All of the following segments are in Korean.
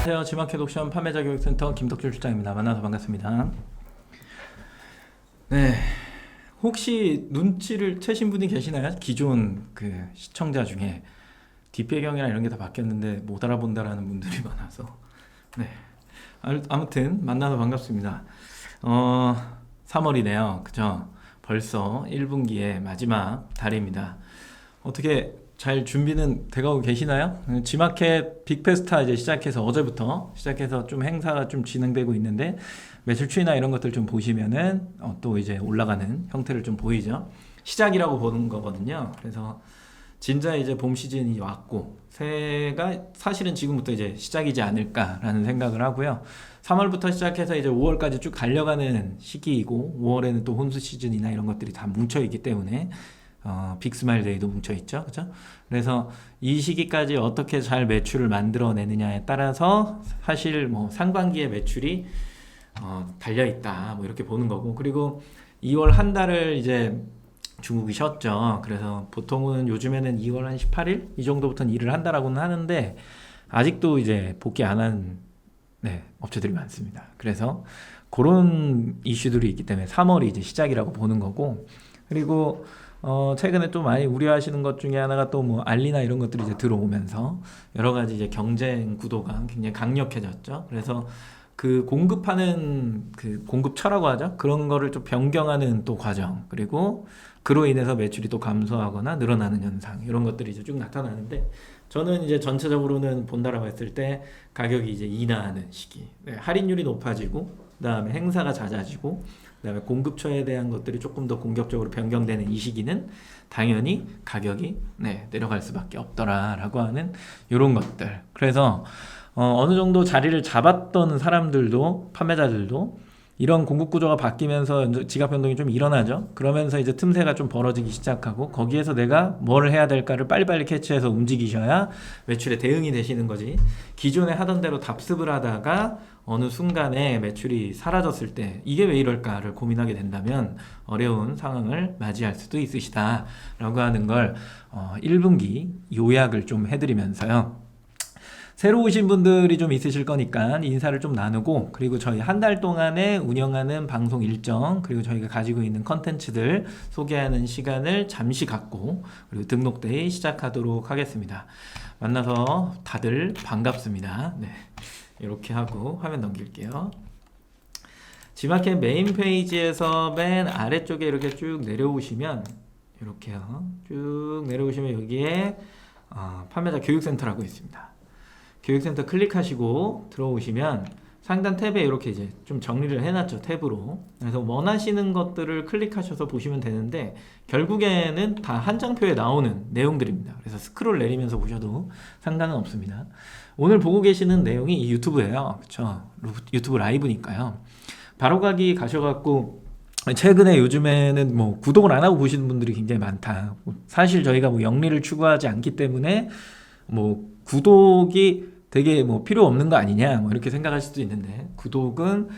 안녕하세요. 지마켓 옵션 판매자 교육센터 김덕준 실장입니다. 만나서 반갑습니다. 네, 혹시 눈치를 채신 분이 계시나요? 기존 그 시청자 중에 뒷배경이나 이런 게 다 바뀌었는데 못 알아본다라는 분들이 많아서 네, 아무튼 만나서 반갑습니다. 3월이네요. 그죠? 벌써 1분기의 마지막 달입니다. 어떻게 잘 준비는 돼가고 계시나요? G마켓 빅페스타 이제 시작해서 어제부터 시작해서 좀 행사가 좀 진행되고 있는데 매출 추이나 이런 것들 좀 보시면은 또 이제 올라가는 형태를 좀 보이죠. 시작이라고 보는 거거든요. 그래서 진짜 이제 봄 시즌이 왔고 새해가 사실은 지금부터 이제 시작이지 않을까라는 생각을 하고요. 3월부터 시작해서 이제 5월까지 쭉 달려가는 시기이고 5월에는 또 혼수 시즌이나 이런 것들이 다 뭉쳐 있기 때문에 빅스마일 데이도 뭉쳐 있죠, 그죠? 그래서 이 시기까지 어떻게 잘 매출을 만들어내느냐에 따라서 사실 뭐 상반기의 매출이 달려 있다, 뭐 이렇게 보는 거고, 그리고 2월 한 달을 이제 중국이 쉬었죠. 그래서 보통은 요즘에는 2월 한 18일 이 정도부터는 일을 한다라고는 하는데 아직도 이제 복귀 안 한 업체들이 많습니다. 그래서 그런 이슈들이 있기 때문에 3월이 이제 시작이라고 보는 거고, 그리고 최근에 또 많이 우려하시는 것 중에 하나가 또 뭐 알리나 이런 것들이 이제 들어오면서 여러 가지 이제 경쟁 구도가 굉장히 강력해졌죠. 그래서 그 공급하는 그 공급처라고 하죠. 그런 거를 좀 변경하는 또 과정, 그리고 그로 인해서 매출이 또 감소하거나 늘어나는 현상, 이런 것들이 이제 쭉 나타나는데, 저는 이제 전체적으로는 본다라고 했을 때 가격이 이제 인하하는 시기, 할인율이 높아지고 그다음에 행사가 잦아지고 그다음에 공급처에 대한 것들이 조금 더 공격적으로 변경되는 이 시기는 당연히 가격이 내려갈 수밖에 없더라라고 하는 이런 것들. 그래서 어느 정도 자리를 잡았던 사람들도, 판매자들도 이런 공급 구조가 바뀌면서 지각 변동이 좀 일어나죠. 그러면서 이제 틈새가 좀 벌어지기 시작하고 거기에서 내가 뭘 해야 될까를 빨리빨리 캐치해서 움직이셔야 매출에 대응이 되시는 거지. 기존에 하던 대로 답습을 하다가 어느 순간에 매출이 사라졌을 때 이게 왜 이럴까를 고민하게 된다면 어려운 상황을 맞이할 수도 있으시다라고 하는 걸 1분기 요약을 좀 해드리면서요. 새로 오신 분들이 좀 있으실 거니까 인사를 좀 나누고, 그리고 저희 한 달 동안에 운영하는 방송 일정, 그리고 저희가 가지고 있는 컨텐츠들 소개하는 시간을 잠시 갖고, 그리고 등록데이 시작하도록 하겠습니다. 만나서 다들 반갑습니다. 네, 이렇게 하고 화면 넘길게요. G마켓 메인 페이지에서 맨 아래쪽에 이렇게 쭉 내려오시면, 이렇게요. 쭉 내려오시면 여기에 판매자 교육센터라고 있습니다. 교육센터 클릭하시고 들어오시면 상단 탭에 이렇게 이제 좀 정리를 해놨죠, 탭으로. 그래서 원하시는 것들을 클릭하셔서 보시면 되는데 결국에는 다 한 장표에 나오는 내용들입니다. 그래서 스크롤 내리면서 보셔도 상관은 없습니다. 오늘 보고 계시는 내용이 이 유튜브예요. 그쵸? 유튜브 라이브니까요. 바로가기 가셔갖고 최근에 요즘에는 뭐 구독을 안 하고 보시는 분들이 굉장히 많다. 사실 저희가 뭐 영리를 추구하지 않기 때문에 뭐 구독이 되게 뭐 필요 없는 거 아니냐, 뭐 이렇게 생각하실 수도 있는데 구독은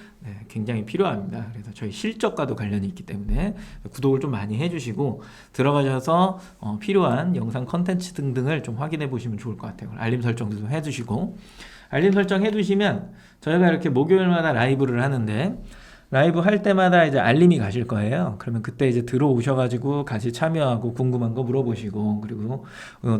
굉장히 필요합니다. 그래서 저희 실적과도 관련이 있기 때문에 구독을 좀 많이 해주시고 들어가셔서 필요한 영상 컨텐츠 등등을 좀 확인해 보시면 좋을 것 같아요. 알림 설정도 좀 해주시고, 알림 설정 해두시면 저희가 이렇게 목요일마다 라이브를 하는데 라이브 할 때마다 이제 알림이 가실 거예요. 그러면 그때 이제 들어오셔가지고 같이 참여하고 궁금한 거 물어보시고, 그리고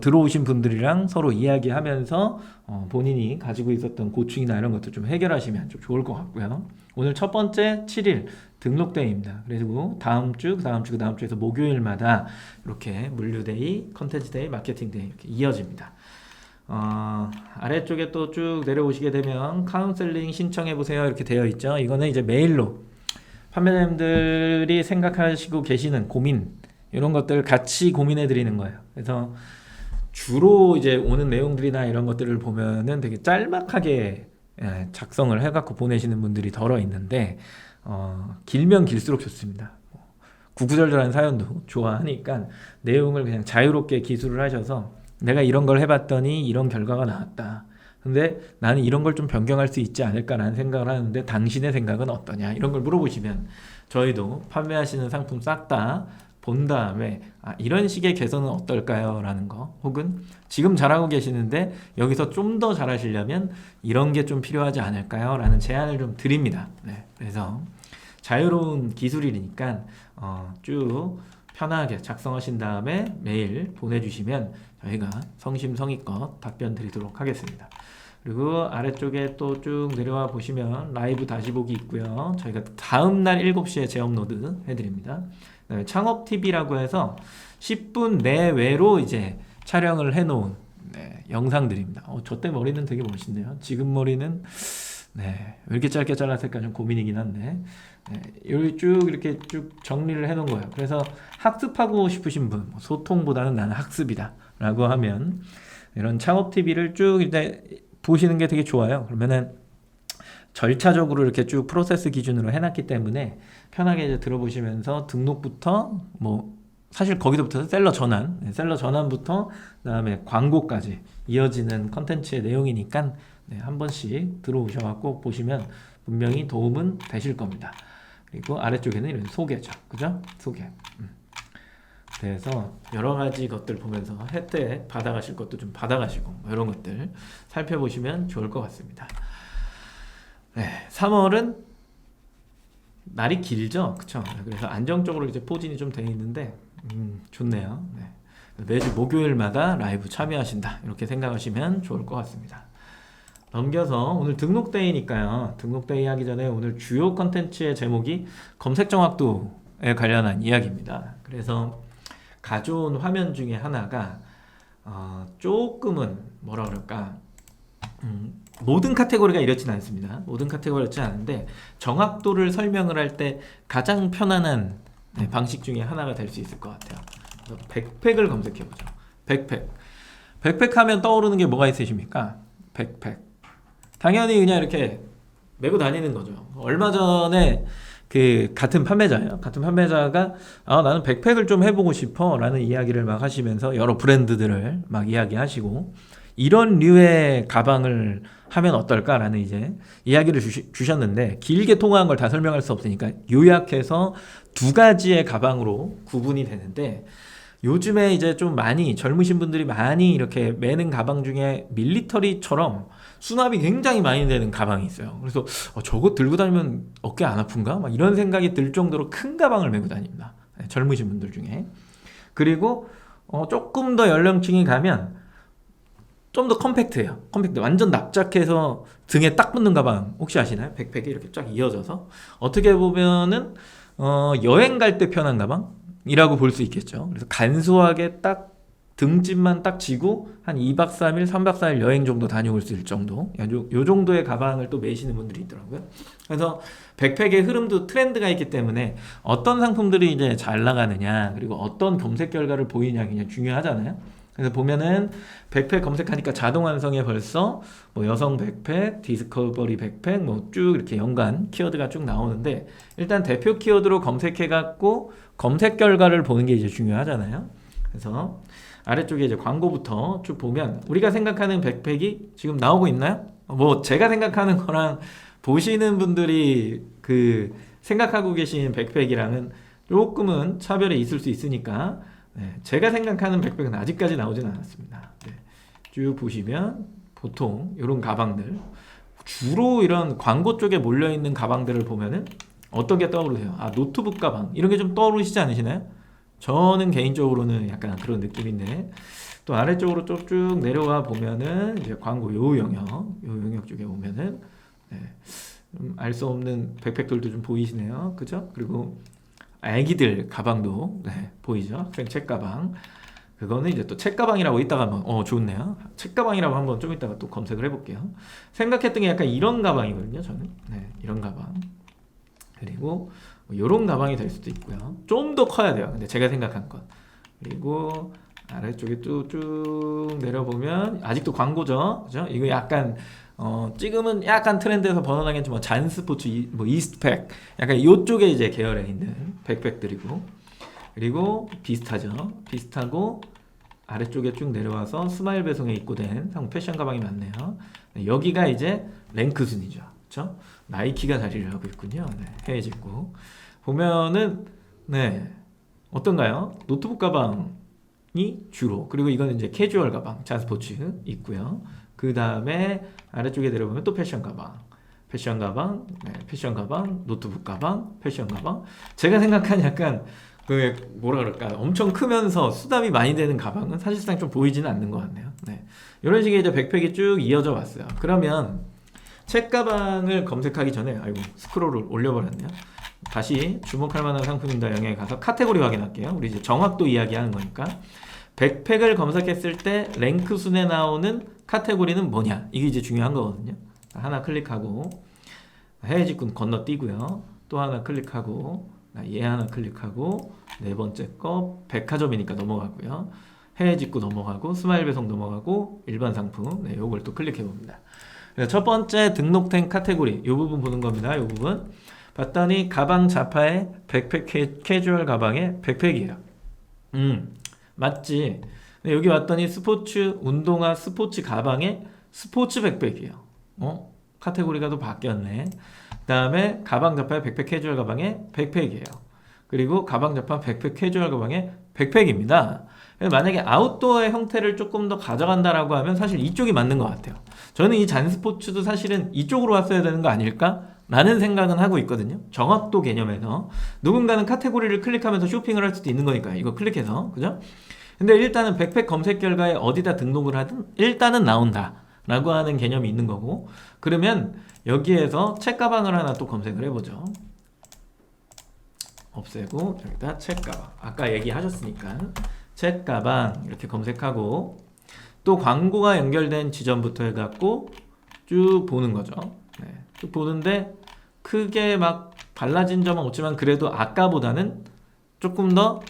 들어오신 분들이랑 서로 이야기하면서 본인이 가지고 있었던 고충이나 이런 것도 좀 해결하시면 좀 좋을 것 같고요. 오늘 첫 번째 7일 등록데이입니다. 그리고 다음 주, 그 다음 주에서 목요일마다 이렇게 물류데이, 컨텐츠데이, 마케팅데이 이렇게 이어집니다. 아래쪽에 또 쭉 내려오시게 되면 카운셀링 신청해보세요 이렇게 되어 있죠. 이거는 이제 메일로 판매자님들이 생각하시고 계시는 고민, 이런 것들 같이 고민해 드리는 거예요. 그래서 주로 이제 오는 내용들이나 이런 것들을 보면은 되게 짤막하게 작성을 해갖고 보내시는 분들이 덜어 있는데 길면 길수록 좋습니다. 구구절절한 사연도 좋아하니까 내용을 그냥 자유롭게 기술을 하셔서 내가 이런 걸 해봤더니 이런 결과가 나왔다. 근데 나는 이런 걸 좀 변경할 수 있지 않을까라는 생각을 하는데 당신의 생각은 어떠냐? 이런 걸 물어보시면 저희도 판매하시는 상품 싹 다 본 다음에 이런 식의 개선은 어떨까요? 라는 거, 혹은 지금 잘하고 계시는데 여기서 좀 더 잘하시려면 이런 게 좀 필요하지 않을까요? 라는 제안을 좀 드립니다. 네, 그래서 자유로운 기술이니까 쭉 편하게 작성하신 다음에 메일 보내주시면 저희가 성심성의껏 답변 드리도록 하겠습니다. 그리고 아래쪽에 또 쭉 내려와 보시면 라이브 다시 보기 있고요. 저희가 다음날 7시에 재업로드 해드립니다. 창업TV라고 해서 10분 내외로 이제 촬영을 해놓은 영상들입니다. 저때 머리는 되게 멋있네요. 지금 머리는 왜 이렇게 짧게 잘랐을까 좀 고민이긴 한데, 여기 쭉 이렇게 쭉 정리를 해놓은 거예요. 그래서 학습하고 싶으신 분, 소통보다는 나는 학습이다 라고 하면 이런 창업TV를 쭉 이제 보시는 게 되게 좋아요. 그러면은 절차적으로 이렇게 쭉 프로세스 기준으로 해놨기 때문에 편하게 이제 들어보시면서 등록부터 사실 거기서부터 셀러 전환부터 그다음에 광고까지 이어지는 컨텐츠의 내용이니까 한 번씩 들어오셔갖고 보시면 분명히 도움은 되실 겁니다. 그리고 아래쪽에는 이런 소개죠, 그죠? 소개. 그래서 여러 가지 것들 보면서 혜택 받아가실 것도 좀 받아가시고 이런 것들 살펴보시면 좋을 것 같습니다. 3월은 날이 길죠, 그쵸? 그래서 안정적으로 이제 포진이 좀 돼 있는데 좋네요. 매주 목요일마다 라이브 참여하신다 이렇게 생각하시면 좋을 것 같습니다. 넘겨서 오늘 등록데이니까요. 등록데이 하기 전에 오늘 주요 컨텐츠의 제목이 검색 정확도에 관련한 이야기입니다. 그래서 가져온 화면 중에 하나가 조금은 뭐라 그럴까, 모든 카테고리가 이렇지는 않습니다. 모든 카테고리가 이렇지 않은데 정확도를 설명을 할 때 가장 편안한 방식 중에 하나가 될 수 있을 것 같아요. 백팩을 검색해보죠. 백팩 하면 떠오르는 게 뭐가 있으십니까? 백팩. 당연히 그냥 이렇게 메고 다니는 거죠. 얼마 전에 같은 판매자예요. 같은 판매자가 나는 백팩을 좀 해보고 싶어 라는 이야기를 막 하시면서 여러 브랜드들을 막 이야기하시고, 이런 류의 가방을 하면 어떨까라는 이제 이야기를 주셨는데, 길게 통화한 걸 다 설명할 수 없으니까 요약해서 두 가지의 가방으로 구분이 되는데, 요즘에 이제 좀 많이 젊으신 분들이 많이 이렇게 매는 가방 중에 밀리터리처럼 수납이 굉장히 많이 되는 가방이 있어요. 그래서 저거 들고 다니면 어깨 안 아픈가? 막 이런 생각이 들 정도로 큰 가방을 메고 다닙니다. 젊으신 분들 중에. 그리고 조금 더 연령층이 가면 좀 더 컴팩트해요. 완전 납작해서 등에 딱 붙는 가방 혹시 아시나요? 백팩이 이렇게 쫙 이어져서 어떻게 보면은 여행 갈 때 편한 가방이라고 볼 수 있겠죠. 그래서 간소하게 딱 등짐만 딱 지고 한 2박 3일, 3박 4일 여행 정도 다녀올 수 있을 정도, 요 정도의 가방을 또 매시는 분들이 있더라고요. 그래서 백팩의 흐름도 트렌드가 있기 때문에 어떤 상품들이 이제 잘 나가느냐, 그리고 어떤 검색 결과를 보이냐 굉장히 중요하잖아요. 그래서 보면은 백팩 검색하니까 자동 완성에 벌써 여성 백팩, 디스커버리 백팩 쭉 이렇게 연관 키워드가 쭉 나오는데, 일단 대표 키워드로 검색해갖고 검색 결과를 보는 게 이제 중요하잖아요. 그래서 아래쪽에 이제 광고부터 쭉 보면 우리가 생각하는 백팩이 지금 나오고 있나요? 제가 생각하는 거랑 보시는 분들이 생각하고 계신 백팩이랑은 조금은 차별이 있을 수 있으니까, 제가 생각하는 백팩은 아직까지 나오진 않았습니다. 쭉 보시면 보통 이런 가방들, 주로 이런 광고 쪽에 몰려있는 가방들을 보면은 어떤 게 떠오르세요? 노트북 가방 이런 게 좀 떠오르시지 않으시나요? 저는 개인적으로는 약간 그런 느낌인데, 또 아래쪽으로 쭉 내려와 보면은 이제 광고 요 영역 쪽에 보면은 알 수 없는 백팩들도 좀 보이시네요. 그죠? 그리고 애기들 가방도 보이죠? 학생 책 가방. 그거는 이제 또 책 가방이라고 이따가 한번 좋네요. 책 가방이라고 한번 좀 이따가 또 검색을 해볼게요. 생각했던 게 약간 이런 가방이거든요. 저는 이런 가방. 그리고 이런 가방이 될 수도 있고요. 좀 더 커야 돼요. 근데 제가 생각한 것. 그리고 아래쪽에 쭉 내려보면 아직도 광고죠. 그죠? 이거 약간 지금은 약간 트렌드에서 벗어나겠지만 잔스포츠 이스트팩 약간 이쪽에 이제 계열에 있는 백팩들이고, 그리고 비슷하고 아래쪽에 쭉 내려와서 스마일 배송에 입고된 패션 가방이 많네요. 여기가 이제 랭크 순이죠. 그렇죠? 나이키가 자리를 하고 있군요. 해외 직구 보면은 어떤가요? 노트북 가방이 주로, 그리고 이거는 이제 캐주얼 가방, 잔스포츠 있고요. 그 다음에 아래쪽에 내려보면 또 패션 가방, 패션 가방, 네, 패션 가방, 노트북 가방, 패션 가방. 제가 생각한 약간 그 뭐라 그럴까, 엄청 크면서 수납이 많이 되는 가방은 사실상 좀 보이지는 않는 것 같네요. 네. 이런 식의 이제 백팩이 쭉 이어져 왔어요. 그러면 책 가방을 검색하기 전에, 아이고 스크롤을 올려버렸네요. 다시 주목할 만한 상품입니다 영역에 가서 카테고리 확인할게요. 우리 이제 정확도 이야기하는 거니까. 백팩을 검색했을 때 랭크 순에 나오는 카테고리는 뭐냐, 이게 이제 중요한 거거든요. 하나 클릭하고 해외 직군 건너뛰고요. 또 하나 클릭하고 얘 하나 클릭하고 네 번째 거 백화점이니까 넘어가고요. 해외 직구 넘어가고 스마일 배송 넘어가고 일반 상품, 네, 요걸 또 클릭해 봅니다. 첫 번째 등록된 카테고리, 이 부분 보는 겁니다. 이 부분 봤더니 가방 자파의 백팩 캐주얼 가방의 백팩이에요. 맞지? 근데 여기 왔더니 스포츠 운동화 스포츠 가방의 스포츠 백팩이에요. 카테고리가 또 바뀌었네. 그 다음에 가방 자파의 백팩 캐주얼 가방의 백팩이에요. 그리고 가방 자파 백팩 캐주얼 가방의 백팩입니다. 만약에 아웃도어의 형태를 조금 더 가져간다라고 하면 사실 이쪽이 맞는 것 같아요. 저는 이 잔스포츠도 사실은 이쪽으로 왔어야 되는 거 아닐까? 라는 생각은 하고 있거든요. 정확도 개념에서. 누군가는 카테고리를 클릭하면서 쇼핑을 할 수도 있는 거니까요. 이거 클릭해서. 그죠? 근데 일단은 백팩 검색 결과에 어디다 등록을 하든 일단은 나온다 라고 하는 개념이 있는 거고, 그러면 여기에서 책가방을 하나 또 검색을 해보죠. 없애고 여기다 책가방, 아까 얘기하셨으니까 책가방 이렇게 검색하고, 또 광고가 연결된 지점부터 해갖고 쭉 보는 거죠. 네, 쭉 보는데 크게 막 달라진 점은 없지만 그래도 아까보다는 조금 더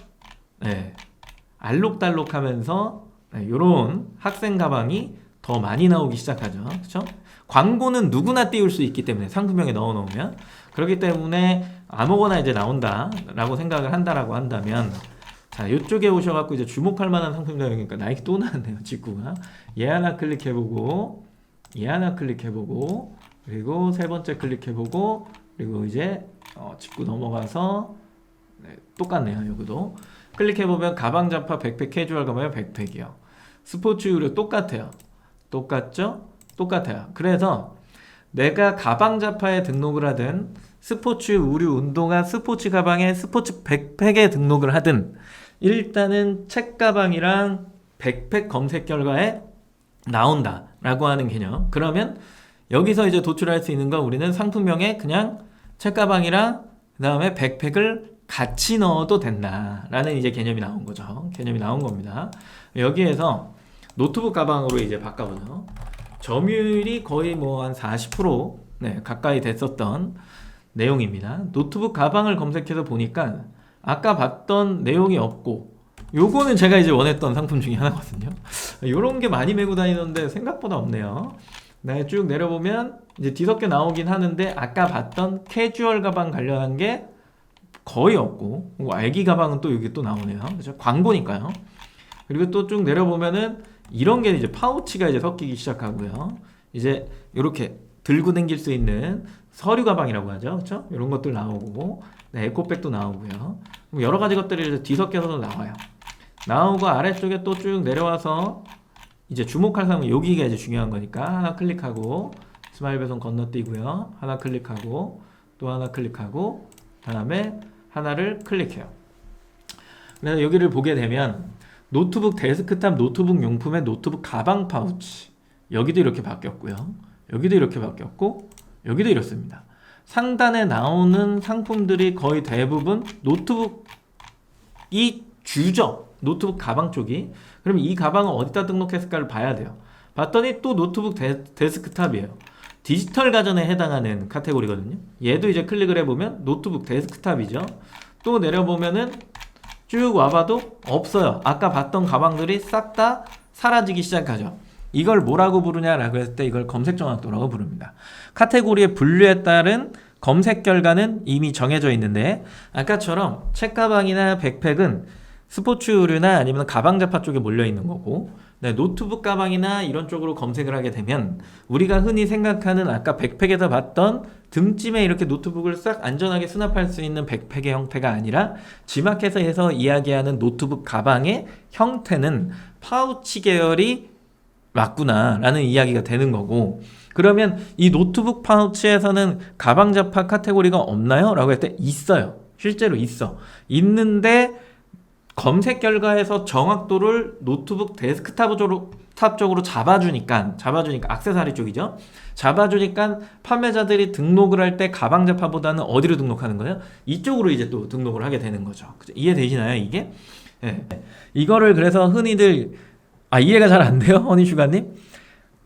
알록달록하면서 이런 학생 가방이 더 많이 나오기 시작하죠. 그렇죠? 광고는 누구나 띄울 수 있기 때문에 상품명에 넣어놓으면, 그렇기 때문에 아무거나 이제 나온다라고 생각을 한다라고 한다면, 자, 이쪽에 오셔갖고 이제 주목할 만한 상품명이니까 나이키 또 나왔네요. 직구가. 얘 하나 클릭해보고, 얘 하나 클릭해보고, 그리고 세 번째 클릭해보고, 그리고 이제 직구 넘어가서 똑같네요. 여기도 클릭해보면 가방 자파 백팩 캐주얼 가방의 백팩이요. 스포츠 의류 똑같아요. 똑같죠? 똑같아요. 그래서 내가 가방 자파에 등록을 하든 스포츠 의류 운동화 스포츠 가방에 스포츠 백팩에 등록을 하든 일단은 책 가방이랑 백팩 검색 결과에 나온다 라고 하는 개념. 그러면 여기서 이제 도출할 수 있는 건 우리는 상품명에 그냥 책 가방이랑 그 다음에 백팩을 같이 넣어도 된다라는 이제 개념이 나온 거죠. 개념이 나온 겁니다. 여기에서 노트북 가방으로 이제 바꿔보죠. 점유율이 거의 뭐 한 40% 가까이 됐었던 내용입니다. 노트북 가방을 검색해서 보니까 아까 봤던 내용이 없고, 요거는 제가 이제 원했던 상품 중에 하나거든요. 요런 게 많이 메고 다니는데 생각보다 없네요. 네, 쭉 내려보면 이제 뒤섞여 나오긴 하는데 아까 봤던 캐주얼 가방 관련한 게 거의 없고, 애기 가방은 또 여기 또 나오네요. 그죠? 광고니까요. 그리고 또 쭉 내려보면은 이런 게 이제 파우치가 이제 섞이기 시작하고요. 이제 이렇게 들고 다닐 수 있는 서류 가방이라고 하죠. 그렇죠? 이런 것들 나오고, 네, 에코백도 나오고요. 여러 가지 것들이 이제 뒤섞여서 나와요. 나오고 아래쪽에 또 쭉 내려와서 이제 주목할 사람은 여기가 이제 중요한 거니까 하나 클릭하고 스마일 배송 건너뛰고요. 하나 클릭하고 또 하나 클릭하고 다음에 하나를 클릭해요. 그래서 여기를 보게 되면 노트북 데스크탑 노트북 용품의 노트북 가방 파우치, 여기도 이렇게 바뀌었고요. 여기도 이렇게 바뀌었고 여기도 이렇습니다. 상단에 나오는 상품들이 거의 대부분 노트북이 주죠. 노트북 가방 쪽이. 그럼 이 가방을 어디다 등록했을까를 봐야 돼요. 봤더니 또 노트북 데스크탑이에요. 디지털 가전에 해당하는 카테고리거든요. 얘도 이제 클릭을 해보면 노트북 데스크탑이죠. 또 내려보면은 쭉 와봐도 없어요. 아까 봤던 가방들이 싹 다 사라지기 시작하죠. 이걸 뭐라고 부르냐라고 했을 때 이걸 검색 정확도라고 부릅니다. 카테고리의 분류에 따른 검색 결과는 이미 정해져 있는데, 아까처럼 책가방이나 백팩은 스포츠 의류나 아니면 가방 잡화 쪽에 몰려 있는 거고, 네, 노트북 가방이나 이런 쪽으로 검색을 하게 되면 우리가 흔히 생각하는 아까 백팩에서 봤던 등짐에 이렇게 노트북을 싹 안전하게 수납할 수 있는 백팩의 형태가 아니라 G마켓에서 이야기하는 노트북 가방의 형태는 파우치 계열이 맞구나라는 이야기가 되는 거고, 그러면 이 노트북 파우치에서는 가방 잡화 카테고리가 없나요? 라고 할 때 있어요. 실제로 있어. 있는데 검색 결과에서 정확도를 노트북 데스크탑 쪽으로 잡아주니까 액세서리 쪽이죠. 잡아주니까 판매자들이 등록을 할 때 가방 잡화보다는 어디로 등록하는 거예요? 이쪽으로 이제 또 등록을 하게 되는 거죠. 이해되시나요, 이게? 네. 이거를 그래서 흔히들 이해가 잘 안 돼요, 허니슈가님?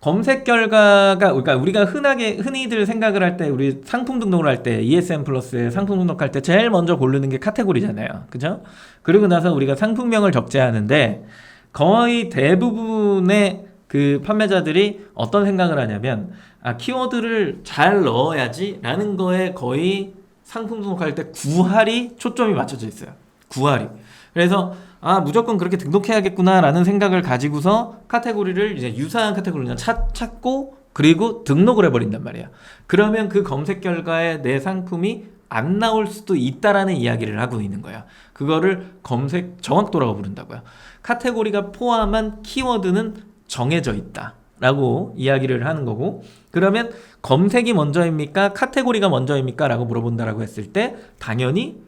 검색 결과가, 그러니까 우리가 흔히들 생각을 할 때, 우리 상품 등록을 할 때, ESN 플러스에 상품 등록할 때 제일 먼저 고르는 게 카테고리잖아요. 그죠? 그리고 나서 우리가 상품명을 적재하는데, 거의 대부분의 그 판매자들이 어떤 생각을 하냐면, 키워드를 잘 넣어야지 라는 거에 거의 상품 등록할 때 구할이 초점이 맞춰져 있어요. 구할이. 그래서 무조건 그렇게 등록해야겠구나 라는 생각을 가지고서 카테고리를 이제 유사한 카테고리를 찾고 그리고 등록을 해버린단 말이야. 그러면 그 검색 결과에 내 상품이 안 나올 수도 있다라는 이야기를 하고 있는 거야. 그거를 검색 정확도라고 부른다고요. 카테고리가 포함한 키워드는 정해져 있다 라고 이야기를 하는 거고, 그러면 검색이 먼저입니까? 카테고리가 먼저입니까? 라고 물어본다라고 했을 때 당연히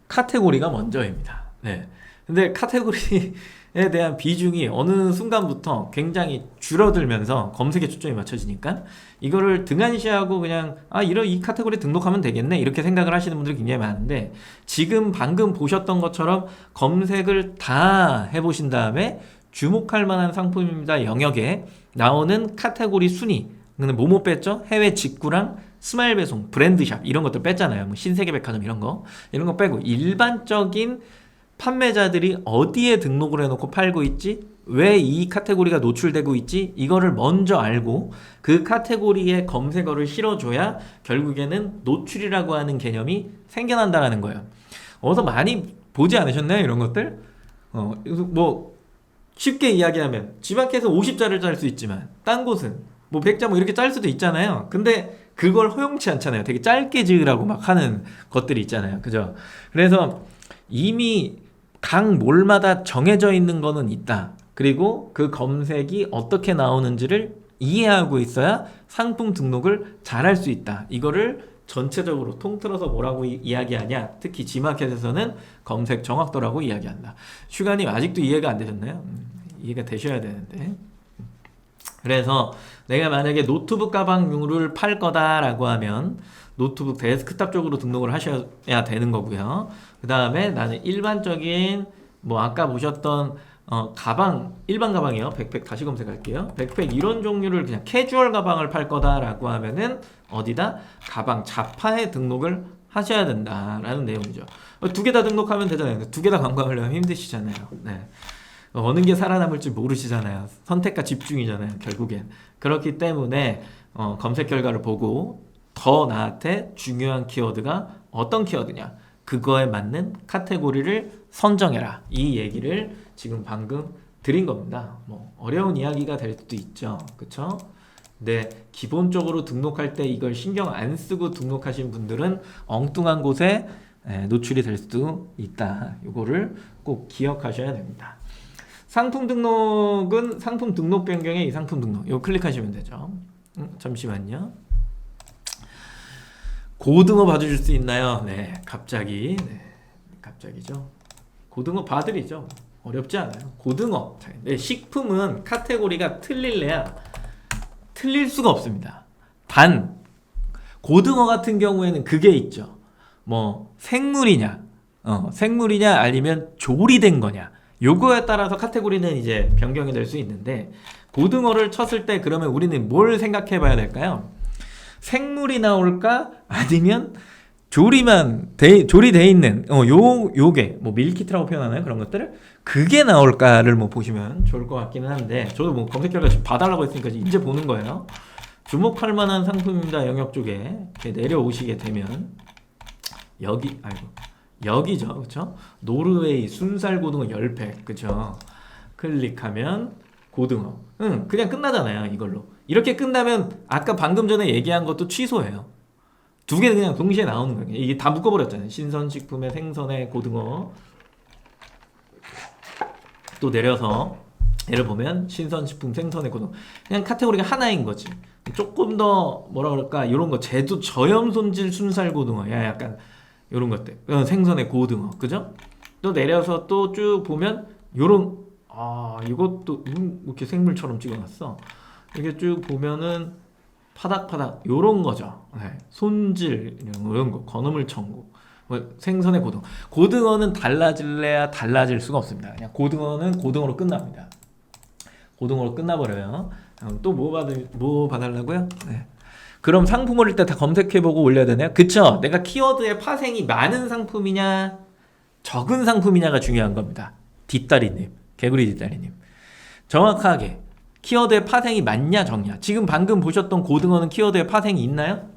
카테고리가 먼저입니다. 네. 근데 카테고리에 대한 비중이 어느 순간부터 굉장히 줄어들면서 검색에 초점이 맞춰지니까 이거를 등한시하고 그냥 이 카테고리 등록하면 되겠네 이렇게 생각을 하시는 분들이 굉장히 많은데, 지금 방금 보셨던 것처럼 검색을 다 해보신 다음에 주목할 만한 상품입니다 영역에 나오는 카테고리 순위, 근데 뭐뭐 뺐죠? 해외 직구랑 스마일 배송, 브랜드샵 이런 것들 뺐잖아요. 뭐 신세계백화점 이런 거 빼고 일반적인 판매자들이 어디에 등록을 해놓고 팔고 있지? 왜 이 카테고리가 노출되고 있지? 이거를 먼저 알고 그 카테고리에 검색어를 실어줘야 결국에는 노출이라고 하는 개념이 생겨난다는 거예요. 어디서 많이 보지 않으셨나요? 이런 것들? 뭐 쉽게 이야기하면 G마켓에서 50자를 짤 수 있지만 딴 곳은 뭐 100자 뭐 이렇게 짤 수도 있잖아요. 근데 그걸 허용치 않잖아요. 되게 짧게 지으라고 막 하는 것들이 있잖아요. 그죠? 그래서 이미 각 몰마다 정해져 있는 거는 있다. 그리고 그 검색이 어떻게 나오는지를 이해하고 있어야 상품 등록을 잘 할 수 있다. 이거를 전체적으로 통틀어서 뭐라고 이야기하냐? 특히 G마켓에서는 검색 정확도라고 이야기한다. 슈가님 아직도 이해가 안 되셨나요? 이해가 되셔야 되는데. 그래서 내가 만약에 노트북 가방류를 팔 거다라고 하면 노트북 데스크탑 쪽으로 등록을 하셔야 되는 거고요. 그 다음에 나는 일반적인 뭐 아까 보셨던 가방, 일반 가방이요. 백팩 다시 검색할게요. 백팩 이런 종류를 그냥 캐주얼 가방을 팔 거다라고 하면은 어디다? 가방 잡화에 등록을 하셔야 된다라는 내용이죠. 두 개 다 등록하면 되잖아요. 두 개 다 광고하려면 힘드시잖아요. 네. 어느 게 살아남을지 모르시잖아요. 선택과 집중이잖아요. 결국엔. 그렇기 때문에 검색 결과를 보고 더 나한테 중요한 키워드가 어떤 키워드냐, 그거에 맞는 카테고리를 선정해라, 이 얘기를 지금 방금 드린 겁니다. 뭐 어려운 이야기가 될 수도 있죠, 그쵸? 근데 기본적으로 등록할 때 이걸 신경 안 쓰고 등록하신 분들은 엉뚱한 곳에 노출이 될 수도 있다. 이거를 꼭 기억하셔야 됩니다. 상품 등록은 상품 등록 변경에 이 상품 등록 이거 클릭하시면 되죠. 잠시만요. 고등어 봐주실 수 있나요? 네, 갑자기. 네, 갑자기죠. 고등어 봐드리죠. 어렵지 않아요. 고등어. 네, 식품은 카테고리가 틀릴래야 틀릴 수가 없습니다. 단, 고등어 같은 경우에는 그게 있죠. 뭐, 생물이냐, 생물이냐 아니면 조리된 거냐. 요거에 따라서 카테고리는 이제 변경이 될 수 있는데, 고등어를 쳤을 때 그러면 우리는 뭘 생각해 봐야 될까요? 생물이 나올까? 아니면 조리돼 있는 요게 뭐 밀키트라고 표현하나요? 그런 것들을 그게 나올까를 뭐 보시면 좋을 것 같기는 한데, 저도 뭐 검색 결과 지금 봐달라고 했으니까 이제 보는 거예요. 주목할 만한 상품입니다 영역 쪽에 이렇게 내려오시게 되면 여기죠, 그렇죠? 노르웨이 순살 고등어 10팩, 그렇죠? 클릭하면 고등어. 응, 그냥 끝나잖아요, 이걸로. 이렇게 끝나면 아까 방금 전에 얘기한 것도 취소해요. 두 개는 그냥 동시에 나오는 거예요. 이게 다 묶어버렸잖아요. 신선식품에 생선에 고등어. 또 내려서 예를 보면 신선식품 생선에 고등어. 그냥 카테고리가 하나인 거지. 조금 더 뭐라 그럴까 이런 거 제도 저염 손질 순살 고등어. 야 약간 이런 것들. 생선에 고등어. 그죠? 또 내려서 또 쭉 보면 요런 이것도 이렇게 생물처럼 찍어놨어. 이게 쭉 보면은 파닥파닥 요런 거죠. 네. 손질 이런 거 건어물 천국 뭐 생선의 고등어. 고등어는 달라질래야 달라질 수가 없습니다. 그냥 고등어는 고등어로 끝납니다. 고등어로 끝나버려요. 또 뭐 봐달라고요? 네. 그럼 상품을 일단 다 검색해보고 올려야 되나요? 그쵸? 내가 키워드에 파생이 많은 상품이냐 적은 상품이냐가 중요한 겁니다. 뒷다리님, 개구리 뒷다리님, 정확하게 키워드에 파생이 많냐 적냐. 지금 방금 보셨던 고등어는 키워드에 파생이 있나요?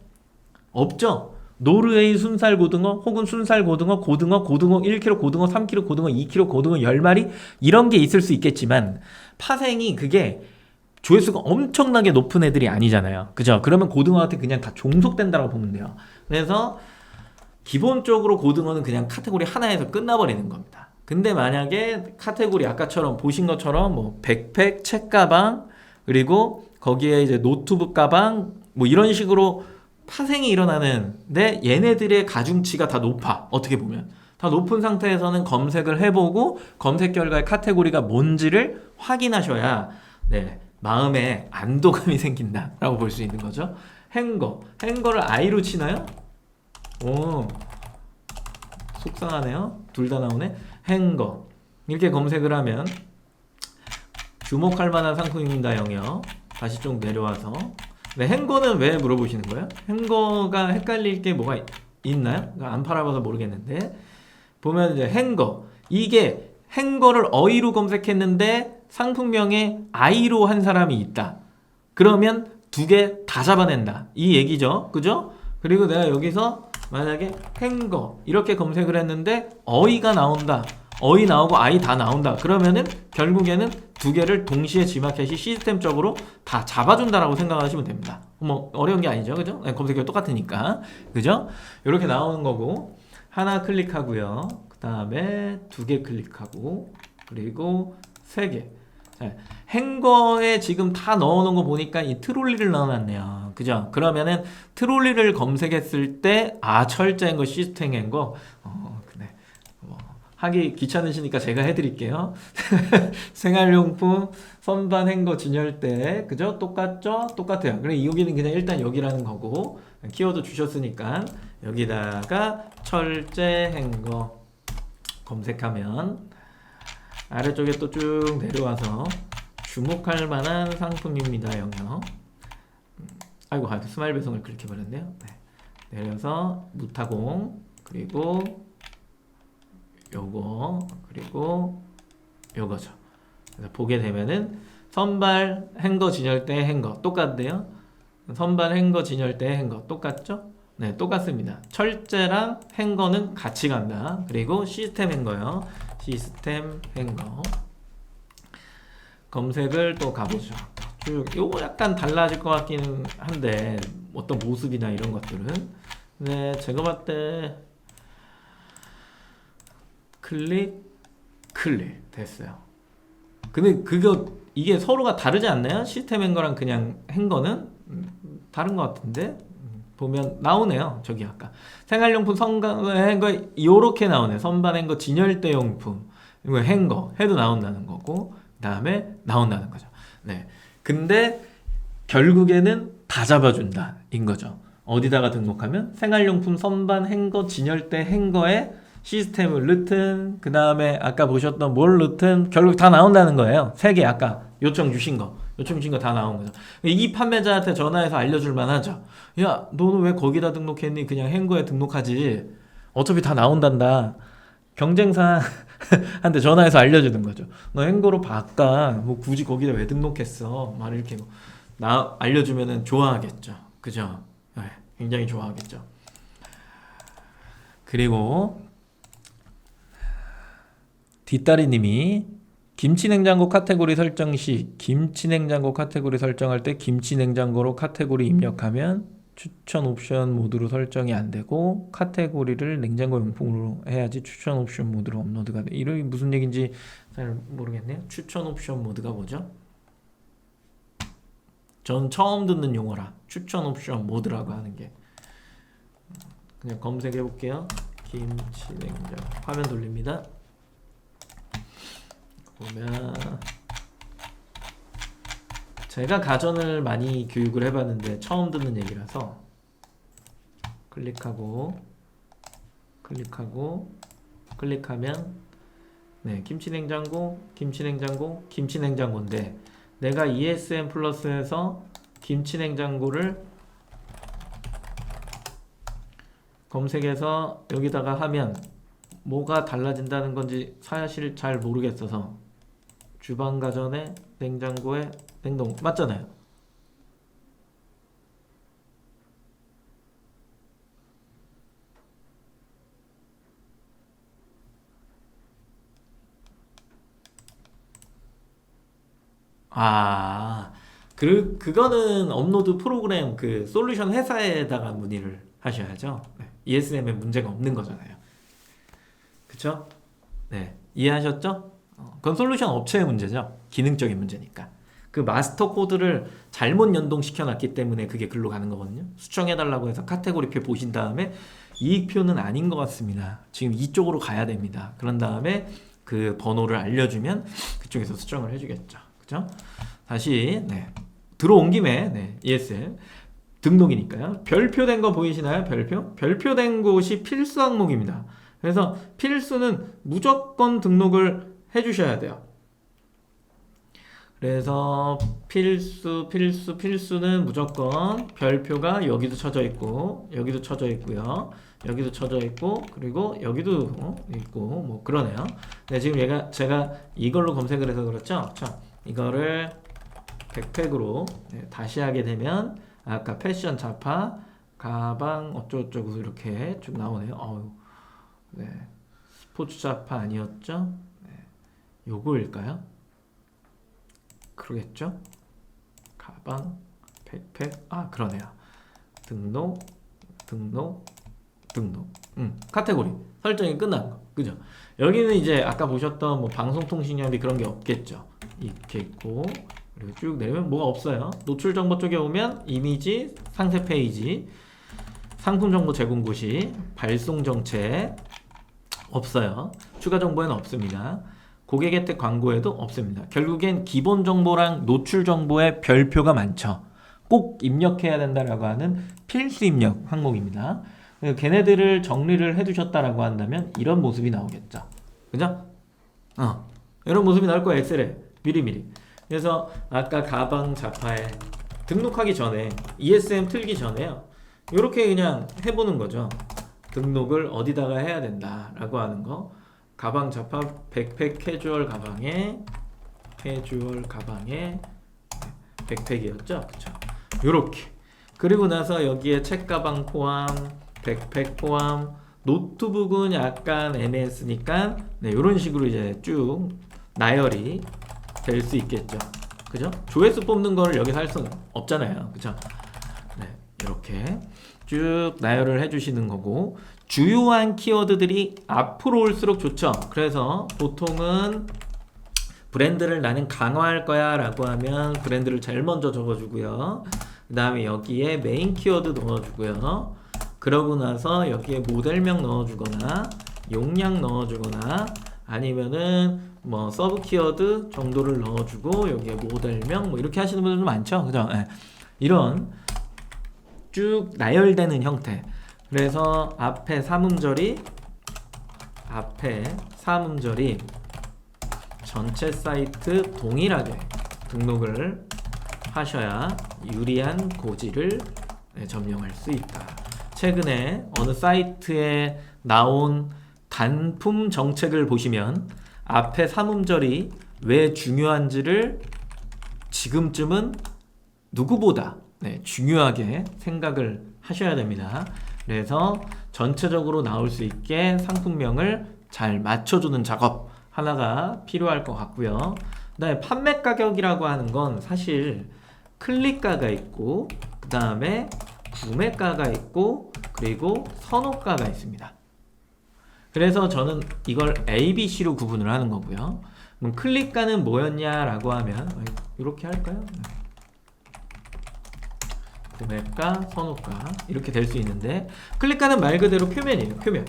없죠. 노르웨이 순살 고등어 혹은 순살 고등어, 고등어 1kg, 고등어 3kg, 고등어 2kg, 고등어 10마리 이런 게 있을 수 있겠지만 파생이 그게 조회수가 엄청나게 높은 애들이 아니잖아요. 그죠? 그러면 고등어한테 그냥 다 종속된다고 보면 돼요. 그래서 기본적으로 고등어는 그냥 카테고리 하나에서 끝나버리는 겁니다. 근데 만약에 카테고리 아까처럼 보신 것처럼 뭐 백팩, 책가방, 그리고 거기에 이제 노트북 가방 뭐 이런 식으로 파생이 일어나는데 얘네들의 가중치가 다 높아. 어떻게 보면 다 높은 상태에서는 검색을 해보고 검색 결과의 카테고리가 뭔지를 확인하셔야 네, 마음에 안도감이 생긴다라고 볼 수 있는 거죠. 행거를 I로 치나요? 오, 속상하네요. 둘 다 나오네. 행거 이렇게 검색을 하면 주목할 만한 상품입니다. 영역 다시 좀 내려와서 네, 행거는 왜 물어보시는 거예요? 행거가 헷갈릴 게 뭐가 있나요? 안 팔아봐서 모르겠는데 보면 이제 행거 이게 행거를 어이로 검색했는데 상품명에 I로 한 사람이 있다. 그러면 두 개 다 잡아낸다. 이 얘기죠. 그죠? 그리고 내가 여기서 만약에 행거 이렇게 검색을 했는데 어이가 나온다. 어이 나오고 I 다 나온다. 그러면은 결국에는 두 개를 동시에 G마켓이 시스템적으로 다 잡아준다라고 생각하시면 됩니다. 뭐 어려운 게 아니죠. 그죠? 네, 검색이 똑같으니까. 그죠? 이렇게 나오는 거고 하나 클릭하고요. 그 다음에 두 개 클릭하고 그리고 세 개. 행거에 지금 다 넣어놓은 거 보니까 이 트롤리를 넣어놨네요. 그죠? 그러면은 트롤리를 검색했을 때 철저한 거 시스템 행거 네. 하기 귀찮으시니까 제가 해드릴게요. 생활용품 선반 행거 진열대 그죠? 똑같죠? 똑같아요. 그래 여기는 그냥 일단 여기라는 거고 키워드 주셨으니까 여기다가 철제 행거 검색하면 아래쪽에 또 쭉 내려와서 주목할 만한 상품입니다. 영역. 아이고 스마일 배송을 클릭해버렸네요. 네. 내려서 무타공 그리고 요거 그리고 요거죠. 그래서 보게 되면은 선발 행거 진열대 행거 똑같네요. 선발 행거 진열대 행거 똑같죠? 네, 똑같습니다. 철제랑 행거는 같이 간다. 그리고 시스템 행거요. 시스템 행거 검색을 또 가보죠. 쭉 요거 약간 달라질 것 같기는 한데 어떤 모습이나 이런 것들은 네, 제가 봤을 때 클릭 됐어요. 근데 이게 서로가 다르지 않나요? 시스템 행거랑 그냥 행거는 다른 것 같은데 보면 나오네요. 저기 아까 생활용품 선반 행거 요렇게 나오네. 선반 행거 진열대 용품 이거 행거 해도 나온다는 거고 그 다음에 나온다는 거죠. 네. 근데 결국에는 다 잡아준다 인 거죠. 어디다가 등록하면 생활용품 선반 행거 진열대 행거에 시스템을 넣든 그 다음에 아까 보셨던 뭘 넣든 결국 다 나온다는 거예요. 세 개 아까 요청 주신 거 다 나온 거죠. 이 판매자한테 전화해서 알려줄 만하죠. 야 너는 왜 거기다 등록했니? 그냥 행거에 등록하지. 어차피 다 나온단다. 경쟁사한테 전화해서 알려주는 거죠. 너 행거로 바꿔. 뭐 굳이 거기다 왜 등록했어? 말 이렇게 알려주면은 좋아하겠죠. 그죠? 네, 굉장히 좋아하겠죠. 그리고 뒷다리님이 김치냉장고 카테고리 설정 시 김치냉장고 카테고리 설정할 때 김치냉장고로 카테고리 입력하면 추천 옵션 모드로 설정이 안 되고 카테고리를 냉장고 용품으로 해야지 추천 옵션 모드로 업로드가 돼. 이름이 무슨 얘기인지 잘 모르겠네요. 추천 옵션 모드가 뭐죠? 전 처음 듣는 용어라. 추천 옵션 모드라고 하는 게. 그냥 검색해 볼게요. 김치냉장고 화면 돌립니다. 보면 제가 가전을 많이 교육을 해봤는데 처음 듣는 얘기라서 클릭하면 네, 김치냉장고인데 내가 ESN 플러스에서 김치냉장고를 검색해서 여기다가 하면 뭐가 달라진다는 건지 사실 잘 모르겠어서 주방 가전에 냉장고에 냉동 맞잖아요. 그거는 업로드 프로그램 그 솔루션 회사에다가 문의를 하셔야죠. 네. ESM에 문제가 없는 거잖아요. 그쵸? 네. 이해하셨죠? 그건 솔루션 업체의 문제죠. 기능적인 문제니까. 그 마스터 코드를 잘못 연동시켜 놨기 때문에 그게 글로 가는 거거든요. 수정해달라고 해서 카테고리표 보신 다음에 이익표는 아닌 것 같습니다. 지금 이쪽으로 가야 됩니다. 그런 다음에 그 번호를 알려주면 그쪽에서 수정을 해주겠죠. 그죠? 다시 네. 들어온 김에 네. ESL 등록이니까요. 별표된 거 보이시나요? 별표된 곳이 필수 항목입니다. 그래서 필수는 무조건 등록을 해주셔야 돼요. 그래서 필수는 무조건 별표가 여기도 쳐져 있고 여기도 쳐져 있고요. 여기도 쳐져 있고 그리고 여기도 있고 뭐 그러네요. 네, 지금 제가 이걸로 검색을 해서 그렇죠. 자, 이거를 백팩으로 네, 다시 하게 되면 아까 패션 자파 가방 어쩌고저쩌고 이렇게 쭉 나오네요. 네, 스포츠 자파 아니었죠? 네, 요거일까요? 그러겠죠? 가방, 백팩, 그러네요. 등록. 카테고리 설정이 끝난 거, 그죠? 여기는 이제 아까 보셨던 뭐 방송통신협의 그런 게 없겠죠? 이렇게 있고 그리고 쭉 내리면 뭐가 없어요. 노출 정보 쪽에 오면 이미지, 상세 페이지, 상품 정보 제공 고시, 발송 정책 없어요. 추가 정보에는 없습니다. 고객 혜택 광고에도 없습니다. 결국엔 기본 정보랑 노출 정보에 별표가 많죠. 꼭 입력해야 된다라고 하는 필수 입력 항목입니다. 걔네들을 정리를 해두셨다라고 한다면 이런 모습이 나오겠죠. 그죠? 이런 모습이 나올 거예요. 엑셀에 미리미리. 그래서 아까 가방 자파에 등록하기 전에 ESM 틀기 전에요. 이렇게 그냥 해보는 거죠. 등록을 어디다가 해야 된다라고 하는 거. 가방 자파 백팩 캐주얼 가방에 백팩이었죠. 그쵸? 요렇게. 그리고 나서 여기에 책 가방 포함, 백팩 포함, 노트북은 약간 애매했으니까 네, 요런 식으로 이제 쭉 나열이 될 수 있겠죠. 그죠? 조회수 뽑는 걸 여기서 할 수는 없잖아요. 그죠? 네, 이렇게 쭉 나열을 해주시는 거고 주요한 키워드들이 앞으로 올수록 좋죠. 그래서 보통은 브랜드를 나는 강화할 거야 라고 하면 브랜드를 제일 먼저 적어주고요. 그 다음에 여기에 메인 키워드 넣어주고요. 그러고 나서 여기에 모델명 넣어주거나 용량 넣어주거나 아니면은 뭐 서브 키워드 정도를 넣어주고 여기에 모델명 뭐 이렇게 하시는 분들도 많죠. 그죠? 네. 이런 쭉 나열되는 형태. 그래서 앞에 삼음절이 전체 사이트 동일하게 등록을 하셔야 유리한 고지를 점령할 수 있다. 최근에 어느 사이트에 나온 단품 정책을 보시면 앞에 삼음절이 왜 중요한지를 지금쯤은 누구보다 중요하게 생각을 하셔야 됩니다. 그래서 전체적으로 나올 수 있게 상품명을 잘 맞춰주는 작업 하나가 필요할 것 같고요. 그다음에 판매 가격이라고 하는 건 사실 클릭가가 있고 그 다음에 구매가가 있고 그리고 선호가가 있습니다. 그래서 저는 이걸 A, B, C로 구분을 하는 거고요. 그럼 클릭가는 뭐였냐라고 하면 이렇게 할까요? 구매가, 선호가 이렇게 될 수 있는데 클릭가는 말 그대로 표면이에요. 표면.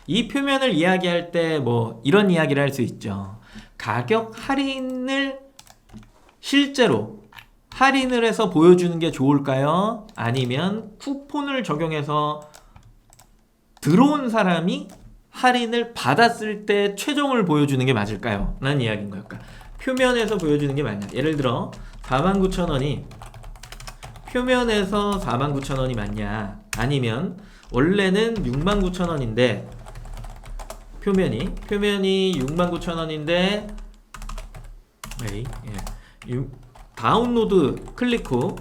이 표면을 이야기할 때 뭐 이런 이야기를 할 수 있죠. 가격 할인을 실제로 할인을 해서 보여주는 게 좋을까요? 아니면 쿠폰을 적용해서 들어온 사람이 할인을 받았을 때 최종을 보여주는 게 맞을까요? 라는 이야기인 거예요. 그러니까 표면에서 보여주는 게 맞냐. 예를 들어 49,000원이 표면에서 49,000원이 맞냐. 아니면 원래는 69,000원인데 표면이 69,000원인데 다운로드 클릭 후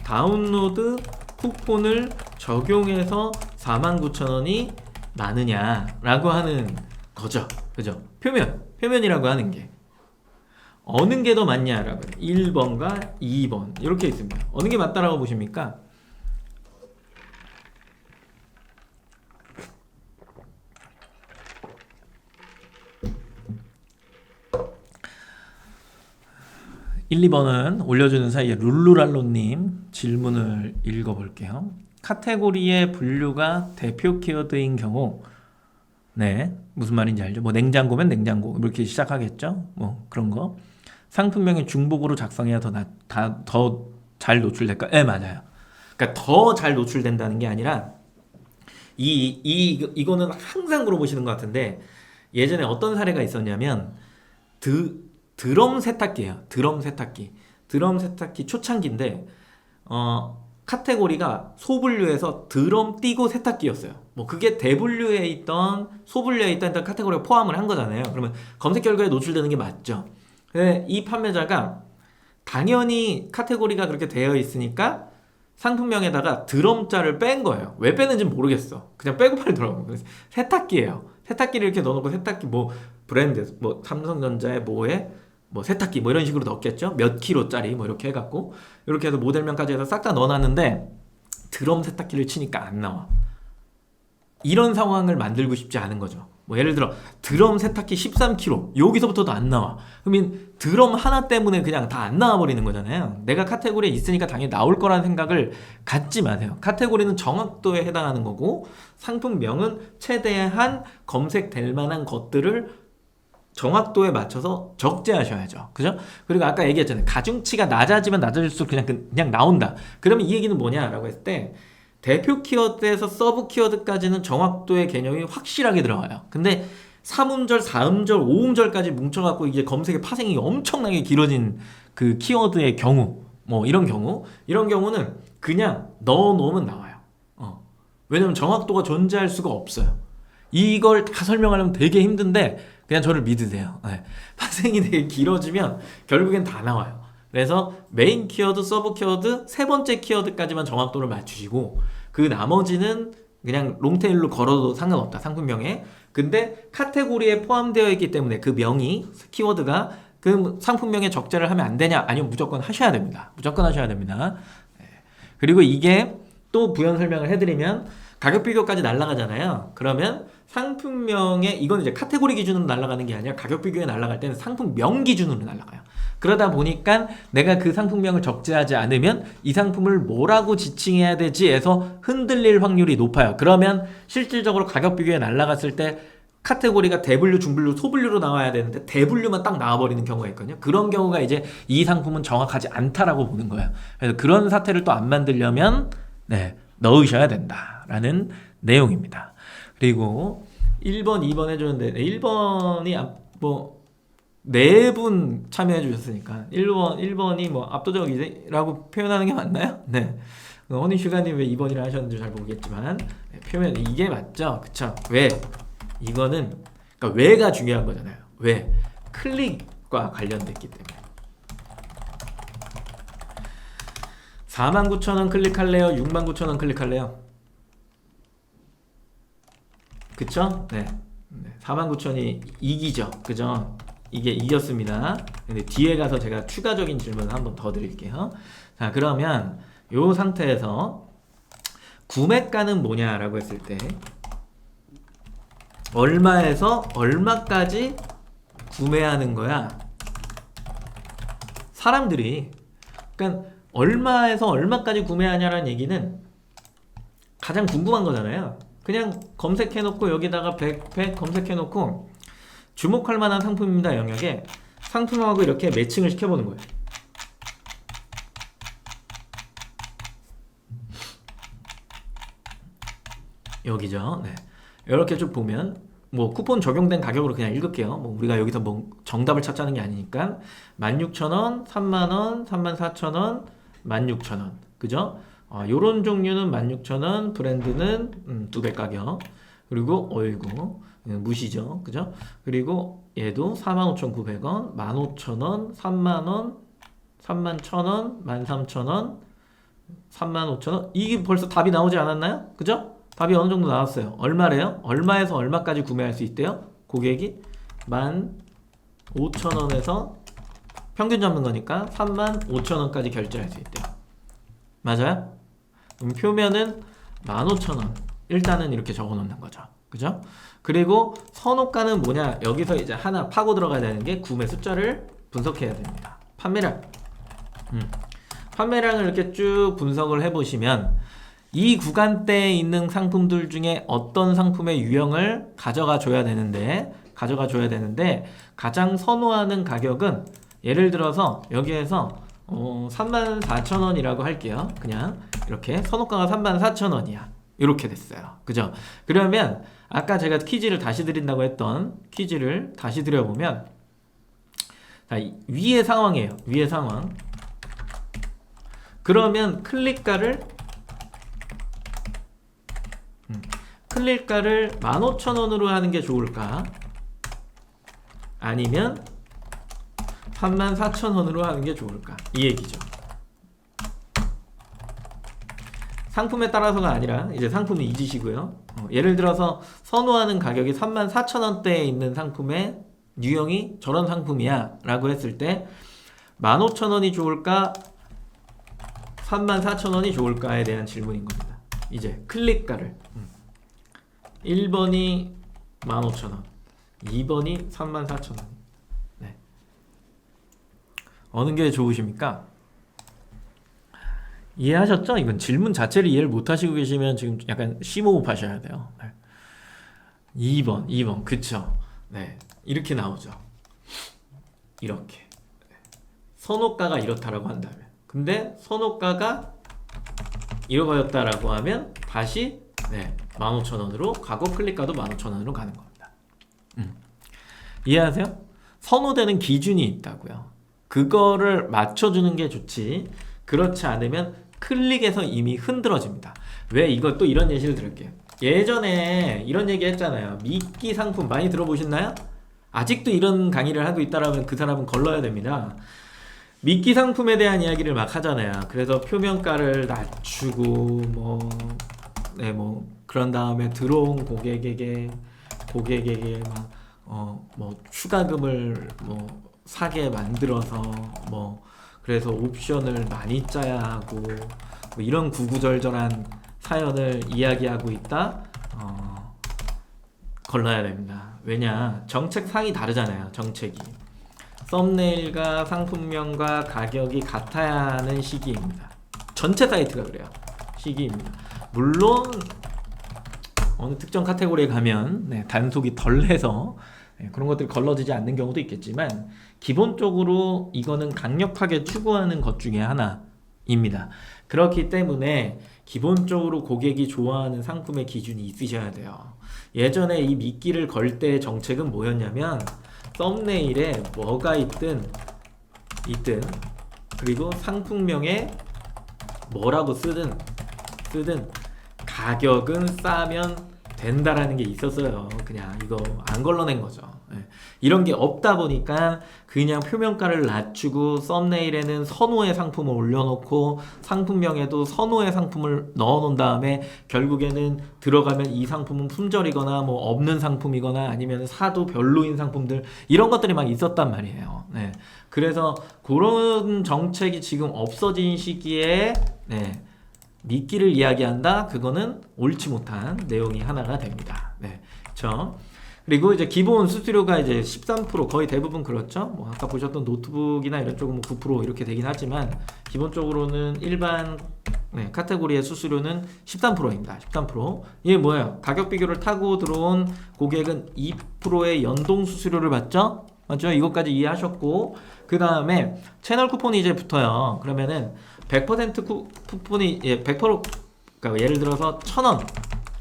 다운로드 쿠폰을 적용해서 49,000원이 많으냐라고 하는 거죠. 그죠? 표면이라고 하는 게 어느 게 더 맞냐라고 1번과 2번 이렇게 있습니다. 어느 게 맞다라고 보십니까? (1, 2번은) 올려주는 사이에 룰루랄로님 질문을 읽어볼게요. 카테고리의 분류가 대표 키워드인 경우 네 무슨 말인지 알죠? 뭐 냉장고면 냉장고 이렇게 시작하겠죠? 뭐 그런 거 상품명이 중복으로 작성해야 더 잘 노출될까? 네 맞아요. 그러니까 더 잘 노출된다는 게 아니라 이거는 항상 물어보시는 것 같은데 예전에 어떤 사례가 있었냐면 드럼 세탁기예요. 드럼 세탁기 초창기인데 카테고리가 소분류에서 드럼 띄고 세탁기였어요. 뭐 그게 대분류에 있던 소분류에 있던 카테고리가 포함을 한 거잖아요. 그러면 검색 결과에 노출되는 게 맞죠. 근데 이 판매자가 당연히 카테고리가 그렇게 되어 있으니까 상품명에다가 드럼자를 뺀 거예요. 왜 빼는지는 모르겠어. 그냥 빼고 팔더라고요. 그래서 세탁기예요. 세탁기를 이렇게 넣어놓고 세탁기 뭐 브랜드 뭐 삼성전자의 뭐에 뭐 세탁기 뭐 이런 식으로 넣었겠죠. 몇 킬로짜리 뭐 이렇게 해갖고 이렇게 해서 모델명까지 해서 싹 다 넣어놨는데 드럼 세탁기를 치니까 안 나와. 이런 상황을 만들고 싶지 않은 거죠. 뭐 예를 들어 드럼 세탁기 13kg 여기서부터도 안 나와. 그러면 드럼 하나 때문에 그냥 다 안 나와 버리는 거잖아요. 내가 카테고리에 있으니까 당연히 나올 거라는 생각을 갖지 마세요. 카테고리는 정확도에 해당하는 거고 상품명은 최대한 검색될 만한 것들을 정확도에 맞춰서 적재하셔야죠. 그죠? 그리고 아까 얘기했잖아요. 가중치가 낮아지면 낮아질수록 그냥 나온다. 그러면 이 얘기는 뭐냐라고 했을 때 대표 키워드에서 서브 키워드까지는 정확도의 개념이 확실하게 들어가요. 근데 3음절, 4음절, 5음절까지 뭉쳐갖고 이게 검색의 파생이 엄청나게 길어진 그 키워드의 경우, 뭐 이런 경우는 그냥 넣어놓으면 나와요. 왜냐면 정확도가 존재할 수가 없어요. 이걸 다 설명하려면 되게 힘든데 그냥 저를 믿으세요. 네. 파생이 되게 길어지면 결국엔 다 나와요. 그래서 메인 키워드, 서브 키워드, 세 번째 키워드까지만 정확도를 맞추시고 그 나머지는 그냥 롱테일로 걸어도 상관없다. 상품명에. 근데 카테고리에 포함되어 있기 때문에 그 명이 키워드가 그 상품명에 적재를 하면 안 되냐? 아니면 무조건 하셔야 됩니다. 무조건 하셔야 됩니다. 네. 그리고 이게 또 부연 설명을 해드리면 가격 비교까지 날아가잖아요. 그러면 상품명에 이건 이제 카테고리 기준으로 날아가는 게 아니라 가격 비교에 날아갈 때는 상품명 기준으로 날아가요. 그러다 보니까 내가 그 상품명을 적재하지 않으면 이 상품을 뭐라고 지칭해야 되지 해서 흔들릴 확률이 높아요. 그러면 실질적으로 가격 비교에 날아갔을 때 카테고리가 대분류, 중분류, 소분류로 나와야 되는데 대분류만 딱 나와버리는 경우가 있거든요. 그런 경우가 이제 이 상품은 정확하지 않다라고 보는 거예요. 그래서 그런 사태를 또 안 만들려면 넣으셔야 된다라는 내용입니다. 그리고 1번, 2번 해주는데 1번이 뭐 4분 참여해 주셨으니까 1번이 뭐 압도적이라고 표현하는 게 맞나요? 네. 허니슈가님 왜 2번이라 하셨는지 잘 모르겠지만 표현 이게 맞죠? 그쵸? 왜? 이거는 그러니까 왜가 중요한 거잖아요. 왜? 클릭과 관련됐기 때문에 49,000원 클릭할래요? 69,000원 클릭할래요? 그쵸? 네. 49,000이 이기죠. 그죠? 이게 이겼습니다. 근데 뒤에 가서 제가 추가적인 질문을 한번 더 드릴게요. 자, 그러면 이 상태에서 구매가는 뭐냐라고 했을 때 얼마에서 얼마까지 구매하는 거야? 사람들이 그러니까 얼마에서 얼마까지 구매하냐라는 얘기는 가장 궁금한 거잖아요. 그냥 검색해놓고 여기다가 100 검색해놓고 주목할 만한 상품입니다 영역에 상품하고 이렇게 매칭을 시켜보는 거예요. 여기죠. 네. 이렇게 쭉 보면 뭐 쿠폰 적용된 가격으로 그냥 읽을게요. 뭐 우리가 여기서 뭐 정답을 찾자는 게 아니니까 16,000원, 30,000원, 34,000원, 16,000원. 그죠? 요런 종류는 16,000원, 브랜드는 2배 가격. 그리고 어이구 무시죠. 그죠? 그리고 얘도 45,900원, 15,000원, 30,000원, 31,000원, 13,000원, 35,000원. 이게 벌써 답이 나오지 않았나요? 그죠? 답이 어느 정도 나왔어요. 얼마래요? 얼마에서 얼마까지 구매할 수 있대요? 고객이 15,000원에서 평균 잡는 거니까 35,000원까지 결제할 수 있대요. 맞아요? 그럼 표면은 15,000원 일단은 이렇게 적어 놓는 거죠. 그죠? 그리고 선호가는 뭐냐? 여기서 이제 하나 파고 들어가야 되는 게 구매 숫자를 분석해야 됩니다. 판매량. 판매량을 이렇게 쭉 분석을 해보시면 이 구간대에 있는 상품들 중에 어떤 상품의 유형을 가져가 줘야 되는데 가장 선호하는 가격은 예를 들어서 여기에서 34,000원이라고 할게요. 그냥 이렇게 선호가가 34,000원이야. 이렇게 됐어요. 그죠? 그러면 아까 제가 퀴즈를 다시 드린다고 했던 퀴즈를 다시 드려보면 자, 위의 상황이에요. 위의 상황. 그러면 클릭가를 15,000원으로 하는 게 좋을까? 아니면 34,000원으로 하는 게 좋을까? 이 얘기죠. 상품에 따라서가 아니라 이제 상품은 잊으시고요. 예를 들어서 선호하는 가격이 34,000원대에 있는 상품의 유형이 저런 상품이야 라고 했을 때 15,000원이 좋을까? 34,000원이 좋을까에 대한 질문인 겁니다. 이제 클릭가를 1번이 15,000원 2번이 34,000원 네. 어느 게 좋으십니까? 이해하셨죠? 이건 질문 자체를 이해를 못하시고 계시면 지금 약간 심호흡 하셔야 돼요. 네. 2번 그쵸? 네, 이렇게 나오죠. 이렇게 선호가가 이렇다라고 한다면 근데 선호가가 잃어버렸다라고 하면 다시 15,000원으로 가고 클릭가도 15,000원으로 가는 겁니다. 이해하세요? 선호되는 기준이 있다고요. 그거를 맞춰주는 게 좋지 그렇지 않으면 클릭에서 이미 흔들어집니다. 왜 이것도 이런 예시를 들을게요. 예전에 이런 얘기 했잖아요. 미끼 상품 많이 들어보셨나요? 아직도 이런 강의를 하고 있다라면 그 사람은 걸러야 됩니다. 미끼 상품에 대한 이야기를 막 하잖아요. 그래서 표면가를 낮추고 그런 다음에 들어온 고객에게 막 추가금을 사게 만들어서 그래서 옵션을 많이 짜야 하고 이런 구구절절한 사연을 이야기하고 있다. 걸러야 됩니다. 왜냐? 정책상이 다르잖아요. 정책이. 썸네일과 상품명과 가격이 같아야 하는 시기입니다. 전체 사이트가 그래요. 시기입니다. 물론 어느 특정 카테고리에 가면 단속이 덜해서 그런 것들이 걸러지지 않는 경우도 있겠지만 기본적으로 이거는 강력하게 추구하는 것 중에 하나입니다. 그렇기 때문에 기본적으로 고객이 좋아하는 상품의 기준이 있으셔야 돼요. 예전에 이 미끼를 걸 때의 정책은 뭐였냐면 썸네일에 뭐가 있든 그리고 상품명에 뭐라고 쓰든 가격은 싸면 된다라는 게 있었어요. 그냥 이거 안 걸러낸 거죠. 예. 이런 게 없다 보니까 그냥 표면가를 낮추고 썸네일에는 선호의 상품을 올려놓고 상품명에도 선호의 상품을 넣어놓은 다음에 결국에는 들어가면 이 상품은 품절이거나 뭐 없는 상품이거나 아니면 사도 별로인 상품들 이런 것들이 막 있었단 말이에요. 네. 그래서 그런 정책이 지금 없어진 시기에 네. 미끼를 이야기한다. 그거는 옳지 못한 내용이 하나가 됩니다. 네. 그렇죠? 그리고 이제 기본 수수료가 이제 13% 거의 대부분 그렇죠. 뭐 아까 보셨던 노트북이나 이런 쪽은 뭐 9% 이렇게 되긴 하지만 기본적으로는 일반 네, 카테고리의 수수료는 13%입니다. 13%. 이게 뭐예요? 가격 비교를 타고 들어온 고객은 2%의 연동 수수료를 받죠? 맞죠? 이것까지 이해하셨고 그 다음에 채널 쿠폰이 이제 붙어요. 그러면은 100% 쿠폰이 100% 그러니까 예를 들어서 1,000원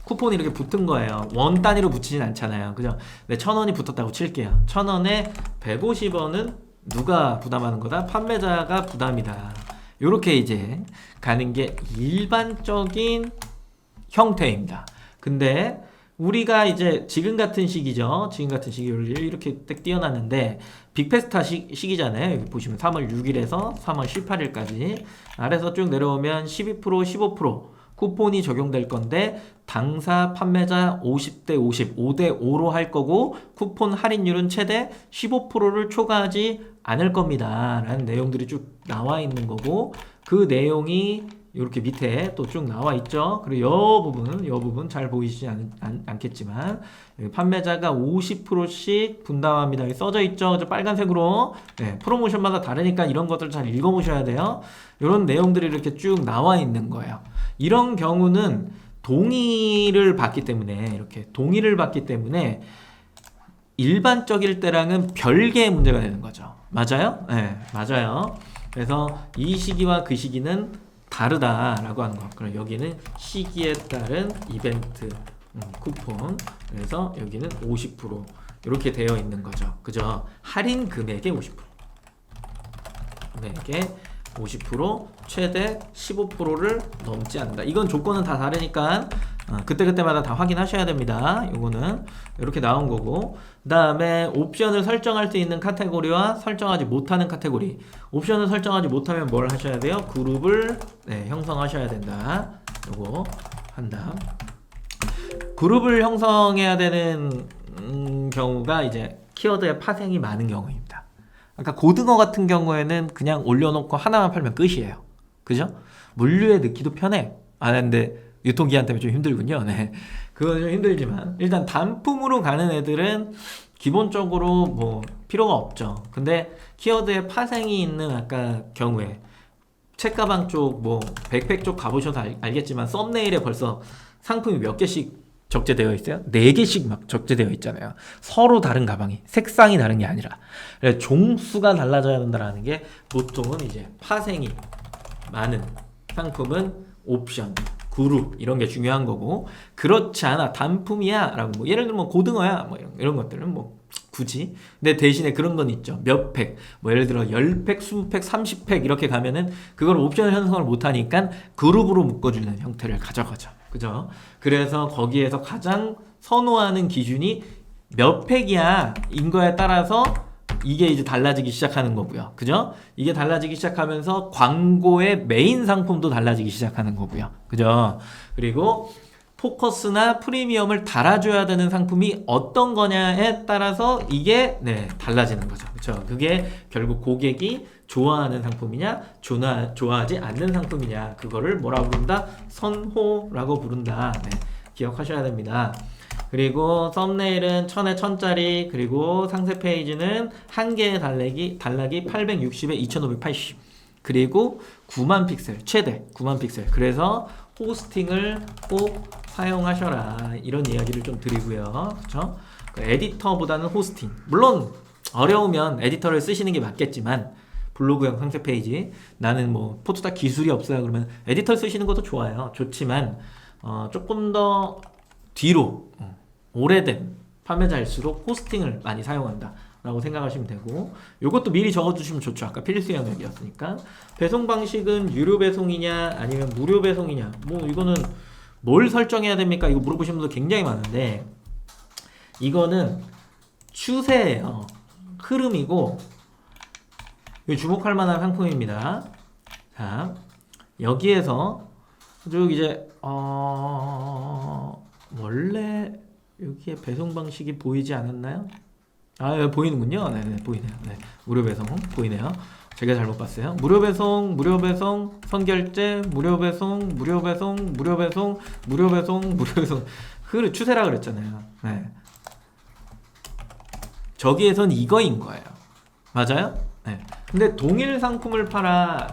쿠폰이 이렇게 붙은 거예요. 원 단위로 붙이진 않잖아요. 그죠? 네, 1,000원이 붙었다고 칠게요. 1,000원에 150원은 누가 부담하는 거다? 판매자가 부담이다. 요렇게 이제 가는 게 일반적인 형태입니다. 근데 우리가 이제 지금 같은 시기죠. 지금 같은 시기를 이렇게 딱 띄워놨는데 빅페스타 시기잖아요. 여기 보시면 3월 6일에서 3월 18일까지 아래서 쭉 내려오면 12% 15% 쿠폰이 적용될 건데 당사 판매자 50대 50, 5대 5로 할 거고 쿠폰 할인율은 최대 15%를 초과하지 않을 겁니다. 라는 내용들이 쭉 나와 있는 거고 그 내용이 이렇게 밑에 또 쭉 나와 있죠. 그리고 이 부분 잘 보이시지 않겠지만 여기 판매자가 50%씩 분담합니다. 여기 써져 있죠. 저 빨간색으로. 네, 프로모션마다 다르니까 이런 것들 잘 읽어보셔야 돼요. 이런 내용들이 이렇게 쭉 나와 있는 거예요. 이런 경우는 동의를 받기 때문에 이렇게 동의를 받기 때문에 일반적일 때랑은 별개의 문제가 되는 거죠. 맞아요? 네, 맞아요. 그래서 이 시기와 그 시기는 다르다라고 하는 거. 그럼 여기는 시기에 따른 이벤트 쿠폰. 그래서 여기는 50% 이렇게 되어 있는 거죠. 그죠? 할인 금액의 50%. 금액의 50% 최대 15%를 넘지 않는다. 이건 조건은 다 다르니까 그때그때마다 다 확인하셔야 됩니다. 요거는 이렇게 나온 거고 그 다음에 옵션을 설정할 수 있는 카테고리와 설정하지 못하는 카테고리. 옵션을 설정하지 못하면 뭘 하셔야 돼요? 그룹을 형성하셔야 된다. 요거 한다. 그룹을 형성해야 되는 경우가 이제 키워드의 파생이 많은 경우입니다. 아까 고등어 같은 경우에는 그냥 올려놓고 하나만 팔면 끝이에요. 그죠? 물류에 넣기도 편해. 근데 유통기한 때문에 좀 힘들군요. 네. 그건 좀 힘들지만 일단 단품으로 가는 애들은 기본적으로 뭐 필요가 없죠. 근데 키워드에 파생이 있는 아까 경우에 책가방 쪽 뭐 백팩 쪽 가보셔도 알겠지만 썸네일에 벌써 상품이 몇 개씩 적재되어 있어요. 4개씩 막 적재되어 있잖아요. 서로 다른 가방이 색상이 다른 게 아니라 종수가 달라져야 된다는 게 보통은 이제 파생이 많은 상품은 옵션, 그룹 이런 게 중요한 거고 그렇지 않아 단품이야 라고 뭐 예를 들면 고등어야 뭐 이런 것들은 뭐 굳이 근데 대신에 그런 건 있죠. 몇 팩, 뭐 예를 들어 10팩, 20팩, 30팩 이렇게 가면은 그걸 옵션을 형성을 못하니까 그룹으로 묶어주는 형태를 가져가죠. 그죠? 그래서 거기에서 가장 선호하는 기준이 몇 팩이야 인 거에 따라서 이게 이제 달라지기 시작하는 거고요. 그죠? 이게 달라지기 시작하면서 광고의 메인 상품도 달라지기 시작하는 거고요. 그죠? 그리고 포커스나 프리미엄을 달아줘야 되는 상품이 어떤 거냐에 따라서 이게 달라지는 거죠. 그렇죠? 그게 결국 고객이 좋아하는 상품이냐 좋아하지 않는 상품이냐 그거를 뭐라고 부른다? 선호라고 부른다. 기억하셔야 됩니다. 그리고 썸네일은 1000에 1000짜리 그리고 상세 페이지는 한 개의 단락이 860에 2580 그리고 9만 픽셀 최대 9만 픽셀 그래서 호스팅을 꼭 사용하셔라 이런 이야기를 좀 드리고요. 그렇죠? 에디터보다는 호스팅 물론 어려우면 에디터를 쓰시는 게 맞겠지만 블로그형 상세 페이지 나는 뭐 포토다 기술이 없어요 그러면 에디터 쓰시는 것도 좋아요. 좋지만 조금 더 뒤로 오래된 판매자일수록 호스팅을 많이 사용한다 라고 생각하시면 되고 요것도 미리 적어주시면 좋죠. 아까 필수 영역이었으니까 배송 방식은 유료 배송이냐 아니면 무료 배송이냐 뭐 이거는 뭘 설정해야 됩니까? 이거 물어보시는 분들 굉장히 많은데 이거는 추세예요. 흐름이고 주목할 만한 상품입니다. 자, 여기에서 쭉 이제 원래 여기에 배송 방식이 보이지 않았나요? 아, 여기 보이는군요. 네, 보이네요. 네, 무료 배송 보이네요. 제가 잘못 봤어요. 무료 배송, 무료 배송, 선결제, 무료 배송, 무료 배송, 무료 배송, 무료 배송, 무료 배송. 추세라 그랬잖아요. 네. 저기에선 이거인 거예요. 맞아요? 네. 근데 동일 상품을 판매해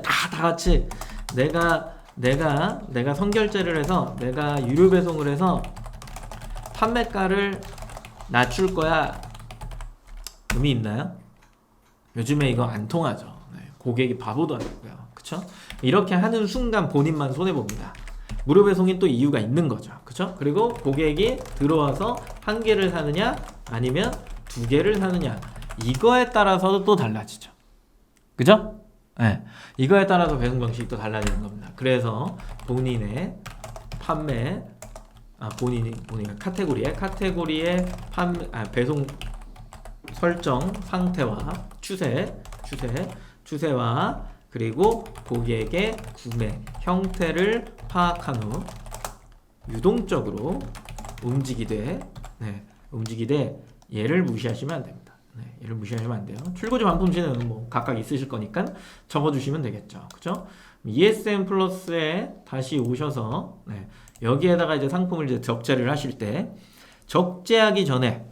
다 같이 내가 선결제를 해서 내가 유료 배송을 해서 판매가를 낮출 거야. 의미 있나요? 요즘에 이거 안 통하죠. 네. 고객이 바보도 아니고요. 그쵸? 이렇게 하는 순간 본인만 손해봅니다. 무료 배송이 또 이유가 있는 거죠. 그쵸? 그리고 고객이 들어와서 한 개를 사느냐 아니면 두 개를 사느냐 이거에 따라서도 또 달라지죠. 그죠? 네. 이거에 따라서 배송 방식이 또 달라지는 겁니다. 그래서 본인의 판매 본인의 카테고리의 배송 설정 상태와 추세와 그리고 고객의 구매 형태를 파악한 후 유동적으로 움직이되 얘를 무시하시면 안 됩니다. 네, 얘를 무시하시면 안 돼요. 출고지 반품시는 뭐 각각 있으실 거니까 적어주시면 되겠죠. 그죠? ESN 플러스에 다시 오셔서 여기에다가 이제 상품을 이제 적재를 하실 때 적재하기 전에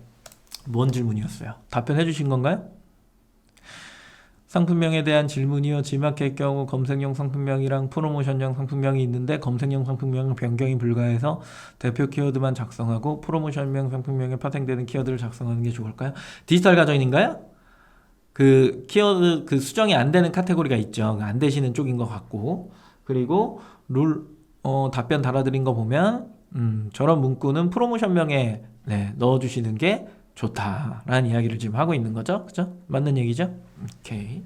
뭔 질문이었어요? 답변해 주신 건가요? 상품명에 대한 질문이요. G마켓 경우 검색용 상품명이랑 프로모션용 상품명이 있는데 검색용 상품명은 변경이 불가해서 대표 키워드만 작성하고 프로모션명 상품명에 파생되는 키워드를 작성하는 게 좋을까요? 디지털 가전인가요? 그 키워드 그 수정이 안 되는 카테고리가 있죠. 안 되시는 쪽인 것 같고 그리고 답변 달아드린 거 보면 저런 문구는 프로모션명에 넣어주시는 게 좋다라는 이야기를 지금 하고 있는 거죠. 그죠? 맞는 얘기죠? 오케이.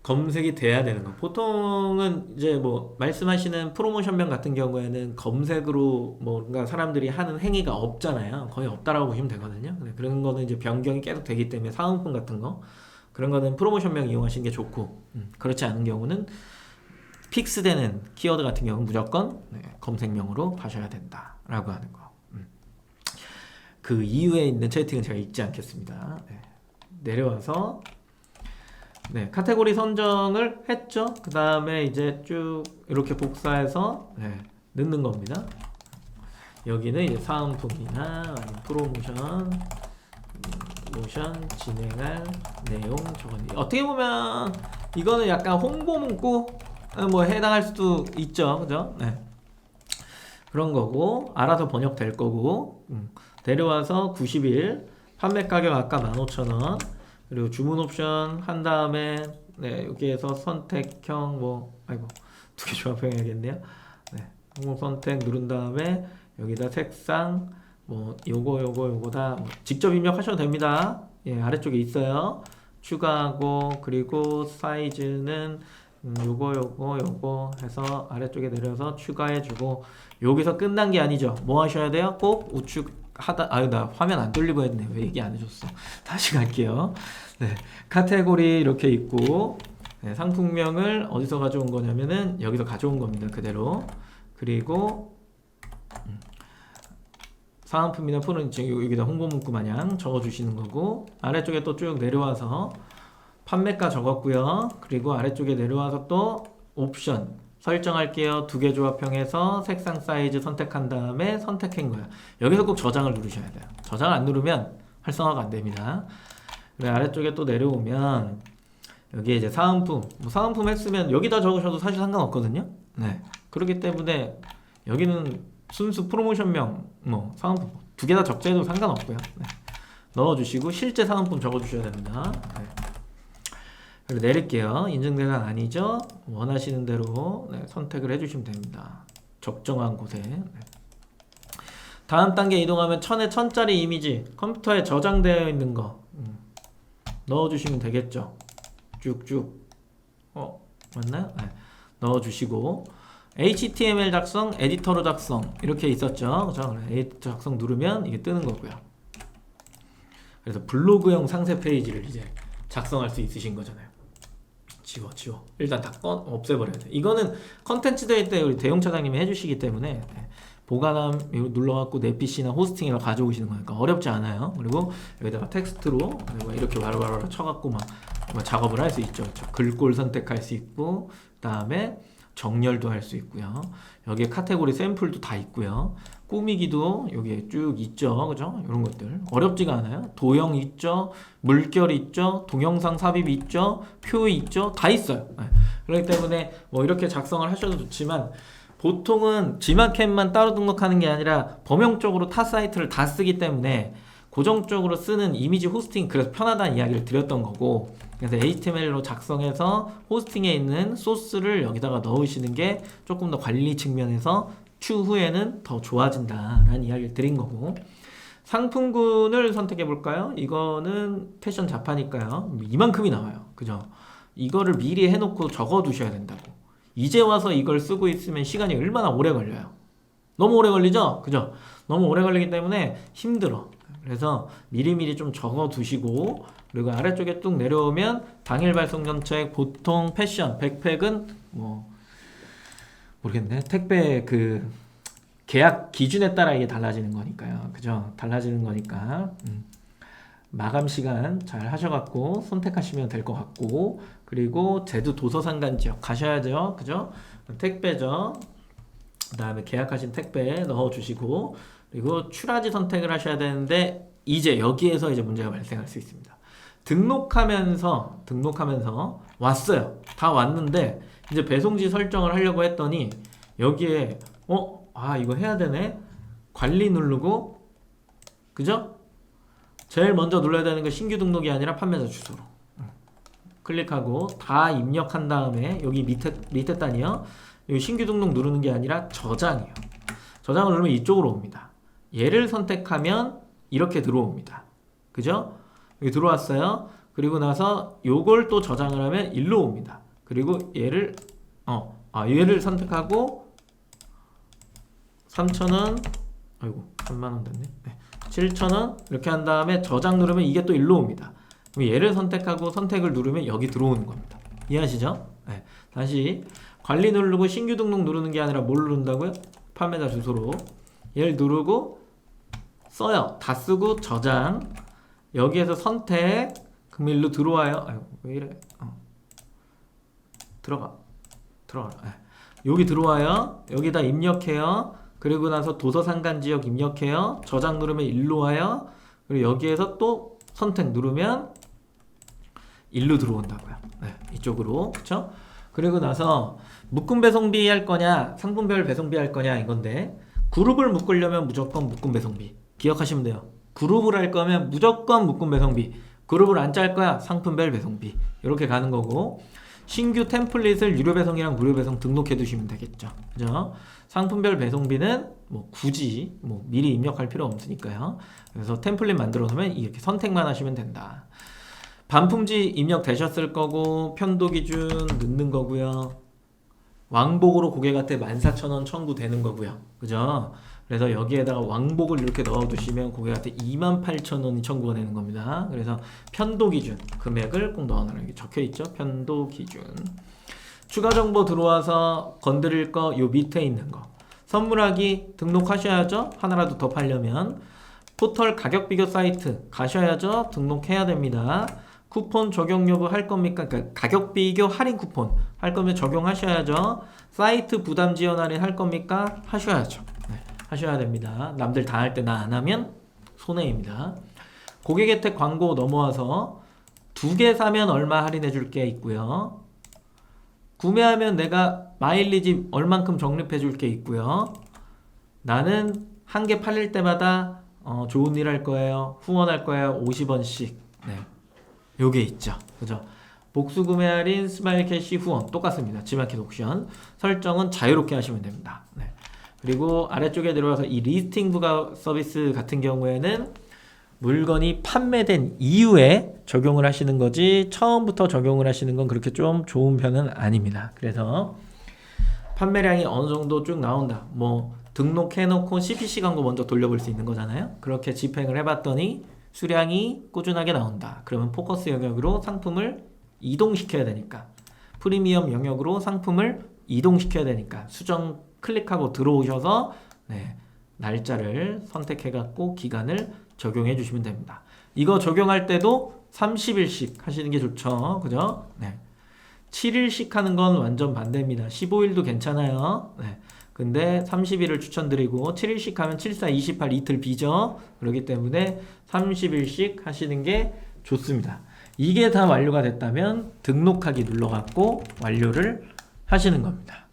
검색이 돼야 되는 거. 보통은 이제 뭐 말씀하시는 프로모션명 같은 경우에는 검색으로 뭔가 사람들이 하는 행위가 없잖아요. 거의 없다라고 보시면 되거든요. 그런 거는 이제 변경이 계속 되기 때문에 사은품 같은 거 그런 거는 프로모션명 이용하시는 게 좋고 그렇지 않은 경우는 픽스되는 키워드 같은 경우는 무조건 검색명으로 하셔야 된다라고 하는 거. 그 이후에 있는 채팅은 제가 읽지 않겠습니다. 내려와서 카테고리 선정을 했죠. 그 다음에 이제 쭉 이렇게 복사해서 넣는 겁니다. 여기는 이제 사은품이나 프로모션 진행할 내용 적었니. 어떻게 보면 이거는 약간 홍보 문구 뭐 해당할 수도 있죠. 그죠? 그런 거고 알아서 번역될 거고 내려와서 90일 판매 가격 아까 15,000원 그리고 주문 옵션 한 다음에 여기에서 선택형 두 개 조합해야겠네요. 항공 선택 누른 다음에 여기다 색상 요거다 직접 입력하셔도 됩니다. 아래쪽에 있어요. 추가하고 그리고 사이즈는 요거 해서 아래쪽에 내려서 추가해주고 여기서 끝난 게 아니죠. 뭐 하셔야 돼요? 꼭 우측 나 화면 안 돌리고 했네. 왜 얘기 안 해줬어? 다시 갈게요. 카테고리 이렇게 있고 상품명을 어디서 가져온 거냐면은 여기서 가져온 겁니다. 그대로. 그리고 사은품이나 푸는 여기다 홍보 문구 마냥 적어주시는 거고 아래쪽에 또 쭉 내려와서 판매가 적었고요. 그리고 아래쪽에 내려와서 또 옵션 설정할게요. 두 개 조합형에서 색상 사이즈 선택한 다음에 선택한 거예요. 여기서 꼭 저장을 누르셔야 돼요. 저장을 안 누르면 활성화가 안 됩니다. 그리고 아래쪽에 또 내려오면 여기에 이제 사은품 사은품 했으면 여기다 적으셔도 사실 상관없거든요. 그렇기 때문에 여기는 순수 프로모션명 사은품 두 개 다 적재해도 상관없고요. 넣어주시고 실제 사은품 적어주셔야 됩니다. 그리고 내릴게요. 인증 대상 아니죠? 원하시는 대로 선택을 해주시면 됩니다. 적정한 곳에. 다음 단계 이동하면 1000에 1000짜리 이미지 컴퓨터에 저장되어 있는 거 넣어주시면 되겠죠. 쭉쭉 맞나요? 넣어주시고 HTML 작성, 에디터로 작성 이렇게 있었죠. 그죠? 에디터 작성 누르면 이게 뜨는 거고요. 그래서 블로그형 상세 페이지를 이제 작성할 수 있으신 거잖아요. 지워. 일단 다 없애버려야 돼. 이거는 컨텐츠 데이 때 우리 대용 차장님이 해주시기 때문에 보관함 눌러갖고 내 PC나 호스팅이라 가져오시는 거니까 어렵지 않아요. 그리고 여기다가 텍스트로 이렇게 바로바로 쳐갖고 막 작업을 할 수 있죠. 글꼴 선택할 수 있고, 그 다음에 정렬도 할 수 있고요. 여기에 카테고리 샘플도 다 있고요. 꾸미기도 여기에 쭉 있죠. 그죠? 이런 것들 어렵지가 않아요. 도형 있죠, 물결 있죠, 동영상 삽입 있죠, 표 있죠, 다 있어요. 그렇기 때문에 뭐 이렇게 작성을 하셔도 좋지만 보통은 G마켓만 따로 등록하는 게 아니라 범용적으로 타 사이트를 다 쓰기 때문에 고정적으로 쓰는 이미지 호스팅, 그래서 편하다는 이야기를 드렸던 거고, 그래서 HTML로 작성해서 호스팅에 있는 소스를 여기다가 넣으시는 게 조금 더 관리 측면에서 추후에는 더 좋아진다라는 이야기를 드린 거고, 상품군을 선택해 볼까요? 이거는 패션 자파니까요. 이만큼이 나와요. 그죠? 이거를 미리 해놓고 적어 두셔야 된다고. 이제 와서 이걸 쓰고 있으면 시간이 얼마나 오래 걸려요. 너무 오래 걸리죠? 그죠? 너무 오래 걸리기 때문에 힘들어. 그래서 미리미리 좀 적어 두시고, 그리고 아래쪽에 뚝 내려오면 당일 발송 정책, 보통 패션, 백팩은 뭐 모르겠네. 택배 그 계약 기준에 따라 이게 달라지는 거니까요. 그죠? 달라지는 거니까 마감 시간 잘 하셔갖고 선택하시면 될 것 같고, 그리고 제주 도서상간 지역 가셔야죠. 그죠? 택배죠. 그 다음에 계약하신 택배 넣어주시고, 그리고 출하지 선택을 하셔야 되는데 이제 여기에서 이제 문제가 발생할 수 있습니다. 등록하면서 왔어요. 다 왔는데 이제 배송지 설정을 하려고 했더니 여기에 이거 해야 되네. 관리 누르고, 그죠? 제일 먼저 눌러야 되는 거 신규 등록이 아니라 판매자 주소로 클릭하고 다 입력한 다음에 여기 밑에 단이요. 여기 신규 등록 누르는 게 아니라 저장이에요. 저장을 누르면 이쪽으로 옵니다. 얘를 선택하면 이렇게 들어옵니다. 그죠? 여기 들어왔어요. 그리고 나서 요걸 또 저장을 하면 일로 옵니다. 그리고 얘를 선택하고 3,000원, 아이고 3만원 됐네. 7,000원 이렇게 한 다음에 저장 누르면 이게 또 일로 옵니다. 그럼 얘를 선택하고 선택을 누르면 여기 들어오는 겁니다. 이해하시죠? 네. 다시 관리 누르고 신규 등록 누르는 게 아니라 뭘 누른다고요? 판매자 주소로 얘를 누르고 써요. 다 쓰고 저장, 여기에서 선택, 그럼 일로 들어와요. 아유, 왜 이래? 들어가. 네. 여기 들어와요. 여기다 입력해요. 그리고 나서 도서상간 지역 입력해요. 저장 누르면 일로 와요. 그리고 여기에서 또 선택 누르면 일로 들어온다고요. 네, 이쪽으로. 그쵸? 그리고 나서 묶음 배송비 할 거냐, 상품별 배송비 할 거냐 이건데, 그룹을 묶으려면 무조건 묶음 배송비. 기억하시면 돼요. 그룹을 할 거면 무조건 묶음 배송비. 그룹을 안 짤 거야, 상품별 배송비. 이렇게 가는 거고, 신규 템플릿을 유료 배송이랑 무료 배송 등록해 두시면 되겠죠. 그죠? 상품별 배송비는 뭐 굳이 미리 입력할 필요 없으니까요. 그래서 템플릿 만들어 놓으면 이렇게 선택만 하시면 된다. 반품지 입력되셨을 거고, 편도 기준 넣는 거고요. 왕복으로 고객한테 14,000원 청구되는 거고요. 그죠? 그래서 여기에다가 왕복을 이렇게 넣어두시면 고객한테 28,000원이 청구가 되는 겁니다. 그래서 편도 기준 금액을 꼭 넣어놔요. 여기 적혀있죠? 편도 기준. 추가 정보 들어와서 건드릴 거 요 밑에 있는 거. 선물하기 등록하셔야죠? 하나라도 더 팔려면. 포털 가격 비교 사이트 가셔야죠? 등록해야 됩니다. 쿠폰 적용 여부 할 겁니까? 그러니까 가격 비교 할인 쿠폰 할 거면 적용하셔야죠. 사이트 부담 지원 할인 할 겁니까? 하셔야죠. 네, 하셔야 됩니다. 남들 다 할 때 나 안 하면 손해입니다. 고객 혜택 광고 넘어와서 2개 사면 얼마 할인해 줄 게 있고요. 구매하면 내가 마일리지 얼만큼 적립해 줄 게 있고요. 나는 한 개 팔릴 때마다 좋은 일 할 거예요. 후원할 거예요. 50원씩. 네. 요게 있죠. 그죠? 복수 구매 할인, 스마일 캐시 후원 똑같습니다. G마켓 옵션. 설정은 자유롭게 하시면 됩니다. 네. 그리고 아래쪽에 들어와서 이 리스팅 부가 서비스 같은 경우에는 물건이 판매된 이후에 적용을 하시는 거지 처음부터 적용을 하시는 건 그렇게 좀 좋은 편은 아닙니다. 그래서 판매량이 어느 정도 쭉 나온다. 뭐 등록해놓고 CPC 광고 먼저 돌려볼 수 있는 거잖아요. 그렇게 집행을 해봤더니 수량이 꾸준하게 나온다. 그러면 포커스 영역으로 상품을 이동시켜야 되니까, 프리미엄 영역으로 상품을 이동시켜야 되니까 수정 클릭하고 들어오셔서 날짜를 선택해갖고 기간을 적용해 주시면 됩니다. 이거 적용할 때도 30일씩 하시는 게 좋죠. 그죠? 7일씩 하는 건 완전 반대입니다. 15일도 괜찮아요. 근데 30일을 추천드리고 7일씩 하면 7, 4, 28 이틀 비죠. 그렇기 때문에 30일씩 하시는 게 좋습니다. 이게 다 완료가 됐다면 등록하기 눌러갖고 완료를 하시는 겁니다.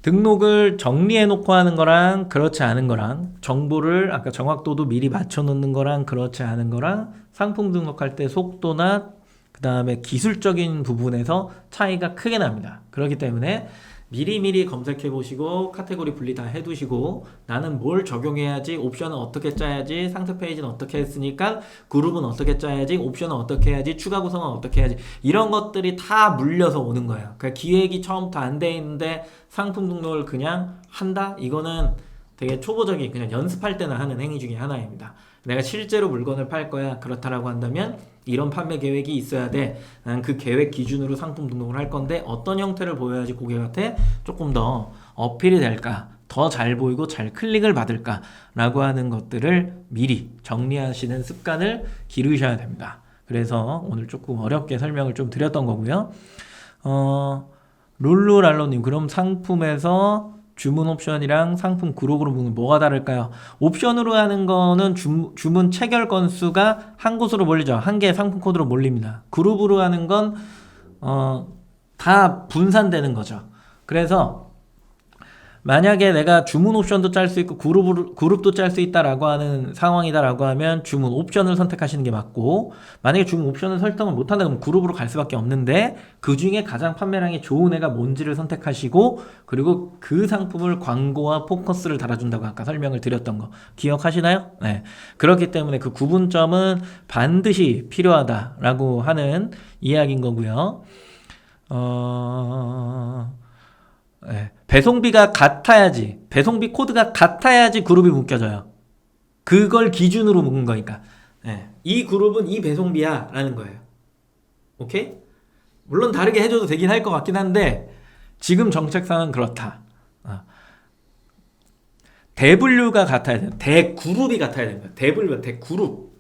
등록을 정리해놓고 하는 거랑 그렇지 않은 거랑, 정보를 아까 정확도도 미리 맞춰놓는 거랑 그렇지 않은 거랑, 상품 등록할 때 속도나 그 다음에 기술적인 부분에서 차이가 크게 납니다. 그렇기 때문에 미리미리 검색해 보시고 카테고리 분리 다 해두시고, 나는 뭘 적용해야지, 옵션은 어떻게 짜야지, 상세 페이지는 어떻게 했으니까 그룹은 어떻게 짜야지, 옵션은 어떻게 해야지, 추가 구성은 어떻게 해야지, 이런 것들이 다 물려서 오는 거예요. 그러니까 기획이 처음부터 안 돼 있는데 상품 등록을 그냥 한다? 이거는 되게 초보적인, 그냥 연습할 때나 하는 행위 중에 하나입니다. 내가 실제로 물건을 팔 거야, 그렇다라고 한다면 이런 판매 계획이 있어야 돼. 난 그 계획 기준으로 상품 등록을 할 건데 어떤 형태를 보여야지 고객한테 조금 더 어필이 될까, 더 잘 보이고 잘 클릭을 받을까 라고 하는 것들을 미리 정리하시는 습관을 기르셔야 됩니다. 그래서 오늘 조금 어렵게 설명을 좀 드렸던 거고요. 룰루랄로님, 그럼 상품에서 주문 옵션이랑 상품 그룹으로 보면 뭐가 다를까요? 옵션으로 하는 거는 주문 체결 건수가 한 곳으로 몰리죠. 한 개의 상품 코드로 몰립니다. 그룹으로 하는 건 다 분산되는 거죠. 그래서 만약에 내가 주문 옵션도 짤 수 있고 그룹도 짤 수 있다라고 하는 상황이다라고 하면 주문 옵션을 선택하시는 게 맞고, 만약에 주문 옵션을 설정을 못한다 그러면 그룹으로 갈 수밖에 없는데, 그 중에 가장 판매량이 좋은 애가 뭔지를 선택하시고, 그리고 그 상품을 광고와 포커스를 달아준다고 아까 설명을 드렸던 거 기억하시나요? 네. 그렇기 때문에 그 구분점은 반드시 필요하다라고 하는 이야기인 거고요. 배송비가 같아야지, 배송비 코드가 같아야지 그룹이 묶여져요. 그걸 기준으로 묶은 거니까. 이 그룹은 이 배송비야 라는 거예요. 오케이? 물론 다르게 해줘도 되긴 할 것 같긴 한데 지금 정책상은 그렇다. 대분류가 같아야 돼요. 대그룹이 같아야 됩니다. 대분류, 대그룹.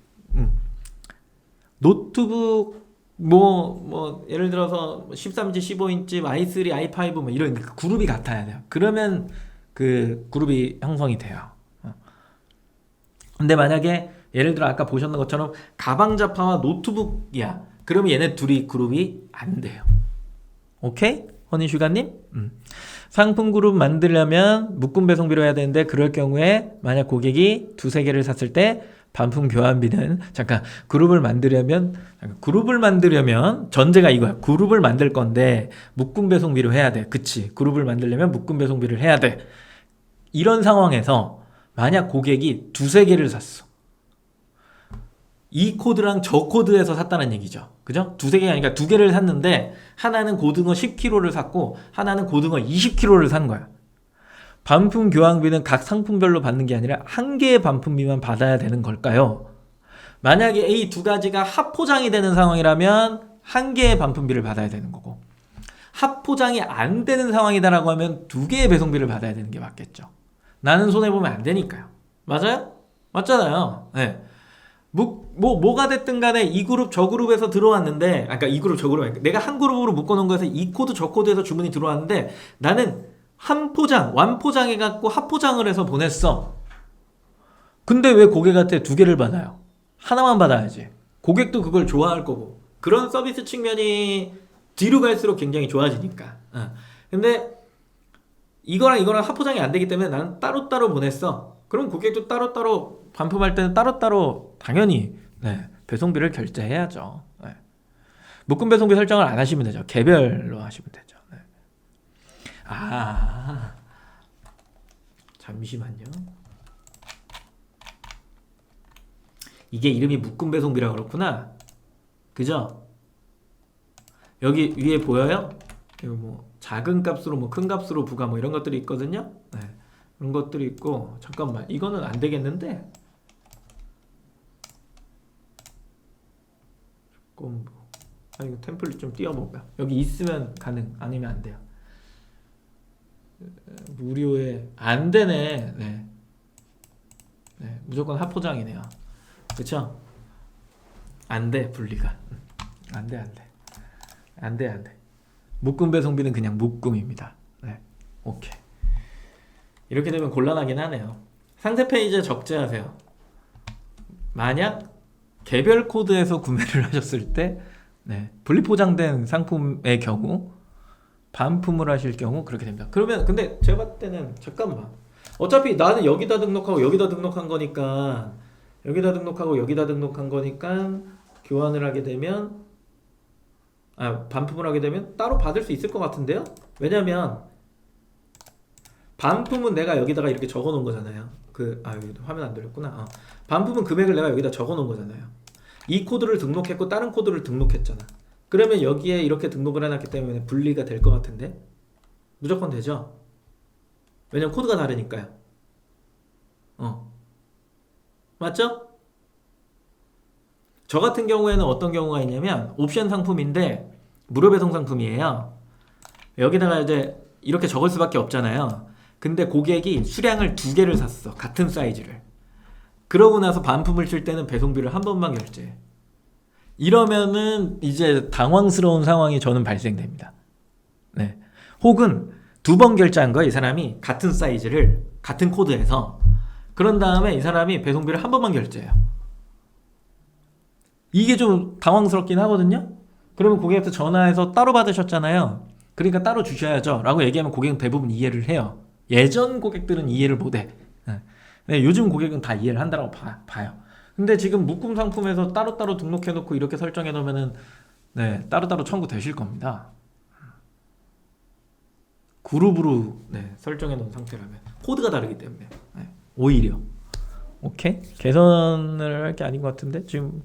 노트북 예를 들어서 13인치, 15인치, i3, i5 뭐 이런 그룹이 같아야 돼요. 그러면 그 그룹이 형성이 돼요. 근데 만약에 예를 들어 아까 보셨는 것처럼 가방 잡화와 노트북이야. 그러면 얘네 둘이 그룹이 안 돼요. 오케이? 허니슈가님? 상품 그룹 만들려면 묶음 배송비로 해야 되는데, 그럴 경우에 만약 고객이 두세 개를 샀을 때 반품 교환비는, 그룹을 만들려면 전제가 이거야. 그룹을 만들 건데 묶음 배송비로 해야 돼. 그치? 그룹을 만들려면 묶음 배송비를 해야 돼. 이런 상황에서 만약 고객이 두세 개를 샀어. 이 코드랑 저 코드에서 샀다는 얘기죠. 그죠? 두세 개가 아니라 두 개를 샀는데 하나는 고등어 10kg를 샀고 하나는 고등어 20kg를 산 거야. 반품 교환비는 각 상품별로 받는 게 아니라 한 개의 반품비만 받아야 되는 걸까요? 만약에 이 두 가지가 합포장이 되는 상황이라면 한 개의 반품비를 받아야 되는 거고, 합포장이 안 되는 상황이다라고 하면 두 개의 배송비를 받아야 되는 게 맞겠죠. 나는 손해보면 안 되니까요. 맞아요? 맞잖아요. 네. 뭐가 됐든 간에 이 그룹 저 그룹에서 들어왔는데, 아까 이 그룹 저 그룹, 내가 한 그룹으로 묶어놓은 거에서 이 코드 저 코드에서 주문이 들어왔는데 나는 한 포장, 완포장 해갖고 합포장을 해서 보냈어. 근데 왜 고객한테 두 개를 받아요? 하나만 받아야지. 고객도 그걸 좋아할 거고. 그런 서비스 측면이 뒤로 갈수록 굉장히 좋아지니까. 근데 이거랑 합포장이 안 되기 때문에 나는 따로따로 보냈어. 그럼 고객도 따로따로 반품할 때는 따로따로 당연히 배송비를 결제해야죠. 묶음 배송비 설정을 안 하시면 되죠. 개별로 하시면 되죠. 잠시만요. 이게 이름이 묶음 배송비라 그렇구나. 그죠? 여기 위에 보여요? 그리고 뭐 작은 값으로 뭐 큰 값으로 부가 뭐 이런 것들이 있거든요. 네. 그런 것들이 있고 잠깐만 이거는 안 되겠는데 조금 이거 템플릿 좀 띄워볼까요? 여기 있으면 가능 아니면 안 돼요. 무료에 안 되네. 네. 네, 무조건 합포장이네요. 그쵸? 안 돼, 분리가. 안 돼, 안 돼. 안 돼, 안 돼. 묶음 배송비는 그냥 묶음입니다. 네, 오케이. 이렇게 되면 곤란하긴 하네요. 상세 페이지에 적재하세요. 만약 개별 코드에서 구매를 하셨을 때, 네, 분리 포장된 상품의 경우, 반품을 하실 경우 그렇게 됩니다. 그러면 근데 제가 봤을 때는 잠깐만. 어차피 나는 여기다 등록하고 여기다 등록한 거니까 여기다 등록하고 여기다 등록한 거니까 교환을 하게 되면 반품을 하게 되면 따로 받을 수 있을 것 같은데요? 왜냐면 반품은 내가 여기다가 이렇게 적어 놓은 거잖아요. 여기 화면 안 돌렸구나. 반품은 금액을 내가 여기다 적어 놓은 거잖아요. 이 코드를 등록했고 다른 코드를 등록했잖아. 그러면 여기에 이렇게 등록을 해놨기 때문에 분리가 될 것 같은데? 무조건 되죠? 왜냐면 코드가 다르니까요. 맞죠? 저 같은 경우에는 어떤 경우가 있냐면 옵션 상품인데 무료 배송 상품이에요. 여기다가 이제 이렇게 적을 수밖에 없잖아요. 근데 고객이 수량을 2개를 샀어. 같은 사이즈를. 그러고 나서 반품을 칠 때는 배송비를 한 번만 결제해. 이러면은 이제 당황스러운 상황이 저는 발생됩니다. 네. 혹은 2번 결제한 거야, 이 사람이. 같은 사이즈를 같은 코드에서. 그런 다음에 이 사람이 배송비를 한 번만 결제해요. 이게 좀 당황스럽긴 하거든요. 그러면 고객한테 전화해서 따로 받으셨잖아요. 그러니까 따로 주셔야죠 라고 얘기하면 고객은 대부분 이해를 해요. 예전 고객들은 이해를 못해. 네, 요즘 고객은 다 이해를 한다고 봐요. 근데 지금 묶음 상품에서 따로따로 등록해 놓고 이렇게 설정해 놓으면은 네, 따로따로 청구 되실 겁니다. 그룹으로 설정해 놓은 상태라면 코드가 다르기 때문에 오히려 오케이? 개선을 할 게 아닌 것 같은데 지금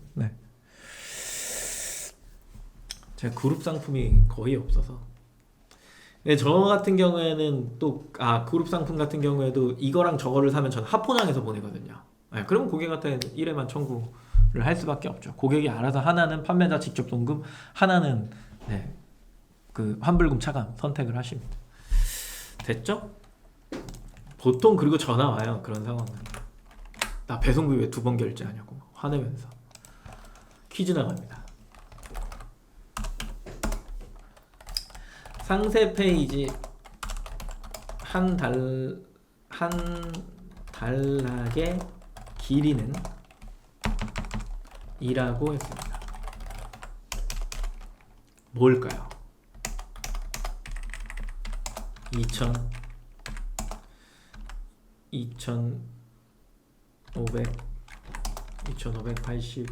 제가 그룹 상품이 거의 없어서 저 같은 경우에는 또 그룹 상품 같은 경우에도 이거랑 저거를 사면 저는 합포장해서 보내거든요. 그러면 고객한테 1회만 청구를 할 수밖에 없죠. 고객이 알아서 하나는 판매자 직접 송금, 하나는 그 환불금 차감 선택을 하십니다. 됐죠? 보통 그리고 전화 와요. 그런 상황은 나 배송비 왜 2번 결제하냐고 화내면서 퀴즈 나갑니다. 상세 페이지 한 단락의 길이는 이라고 했습니다. 뭘까요? 2500, 2580,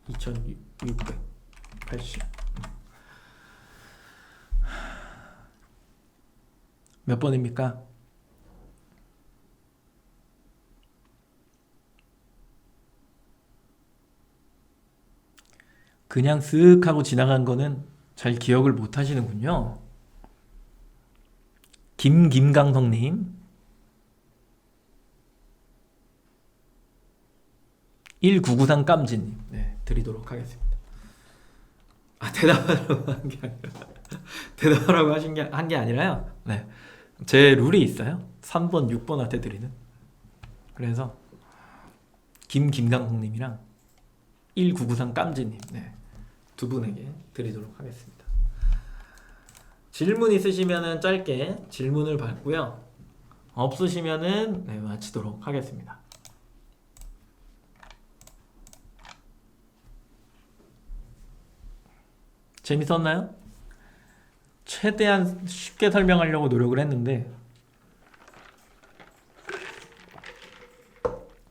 2680 몇 번입니까? 그냥 쓱 하고 지나간 거는 잘 기억을 못 하시는군요. 김강성님 1993 깜진님 드리도록 하겠습니다. 대답하라고 한 게 아니라 대답하라고 한 게 아니라요. 제 룰이 있어요. 3번, 6번한테 드리는. 그래서 김강성님이랑 1993 깜진님 두 분에게 드리도록 하겠습니다. 질문 있으시면은 짧게 질문을 받고요. 없으시면은 마치도록 하겠습니다. 재밌었나요? 최대한 쉽게 설명하려고 노력을 했는데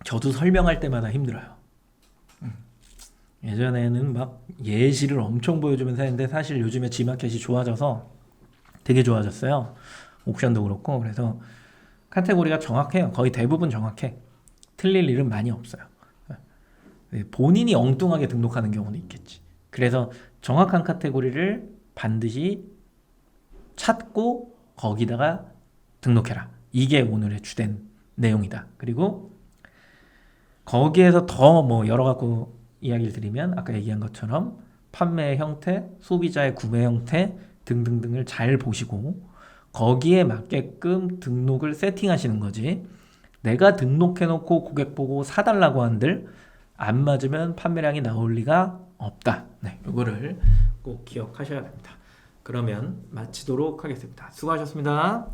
저도 설명할 때마다 힘들어요. 예전에는 막 예시를 엄청 보여주면서 했는데 사실 요즘에 G마켓이 좋아져서 되게 좋아졌어요. 옥션도 그렇고. 그래서 카테고리가 정확해요. 거의 대부분 정확해. 틀릴 일은 많이 없어요. 본인이 엉뚱하게 등록하는 경우는 있겠지. 그래서 정확한 카테고리를 반드시 찾고 거기다가 등록해라. 이게 오늘의 주된 내용이다. 그리고 거기에서 더 뭐 여러 갖고 이야기를 드리면 아까 얘기한 것처럼 판매 형태, 소비자의 구매 형태 등등등을 잘 보시고 거기에 맞게끔 등록을 세팅하시는 거지. 내가 등록해놓고 고객 보고 사달라고 한들 안 맞으면 판매량이 나올 리가 없다. 네, 이거를 꼭 기억하셔야 됩니다. 그러면 마치도록 하겠습니다. 수고하셨습니다.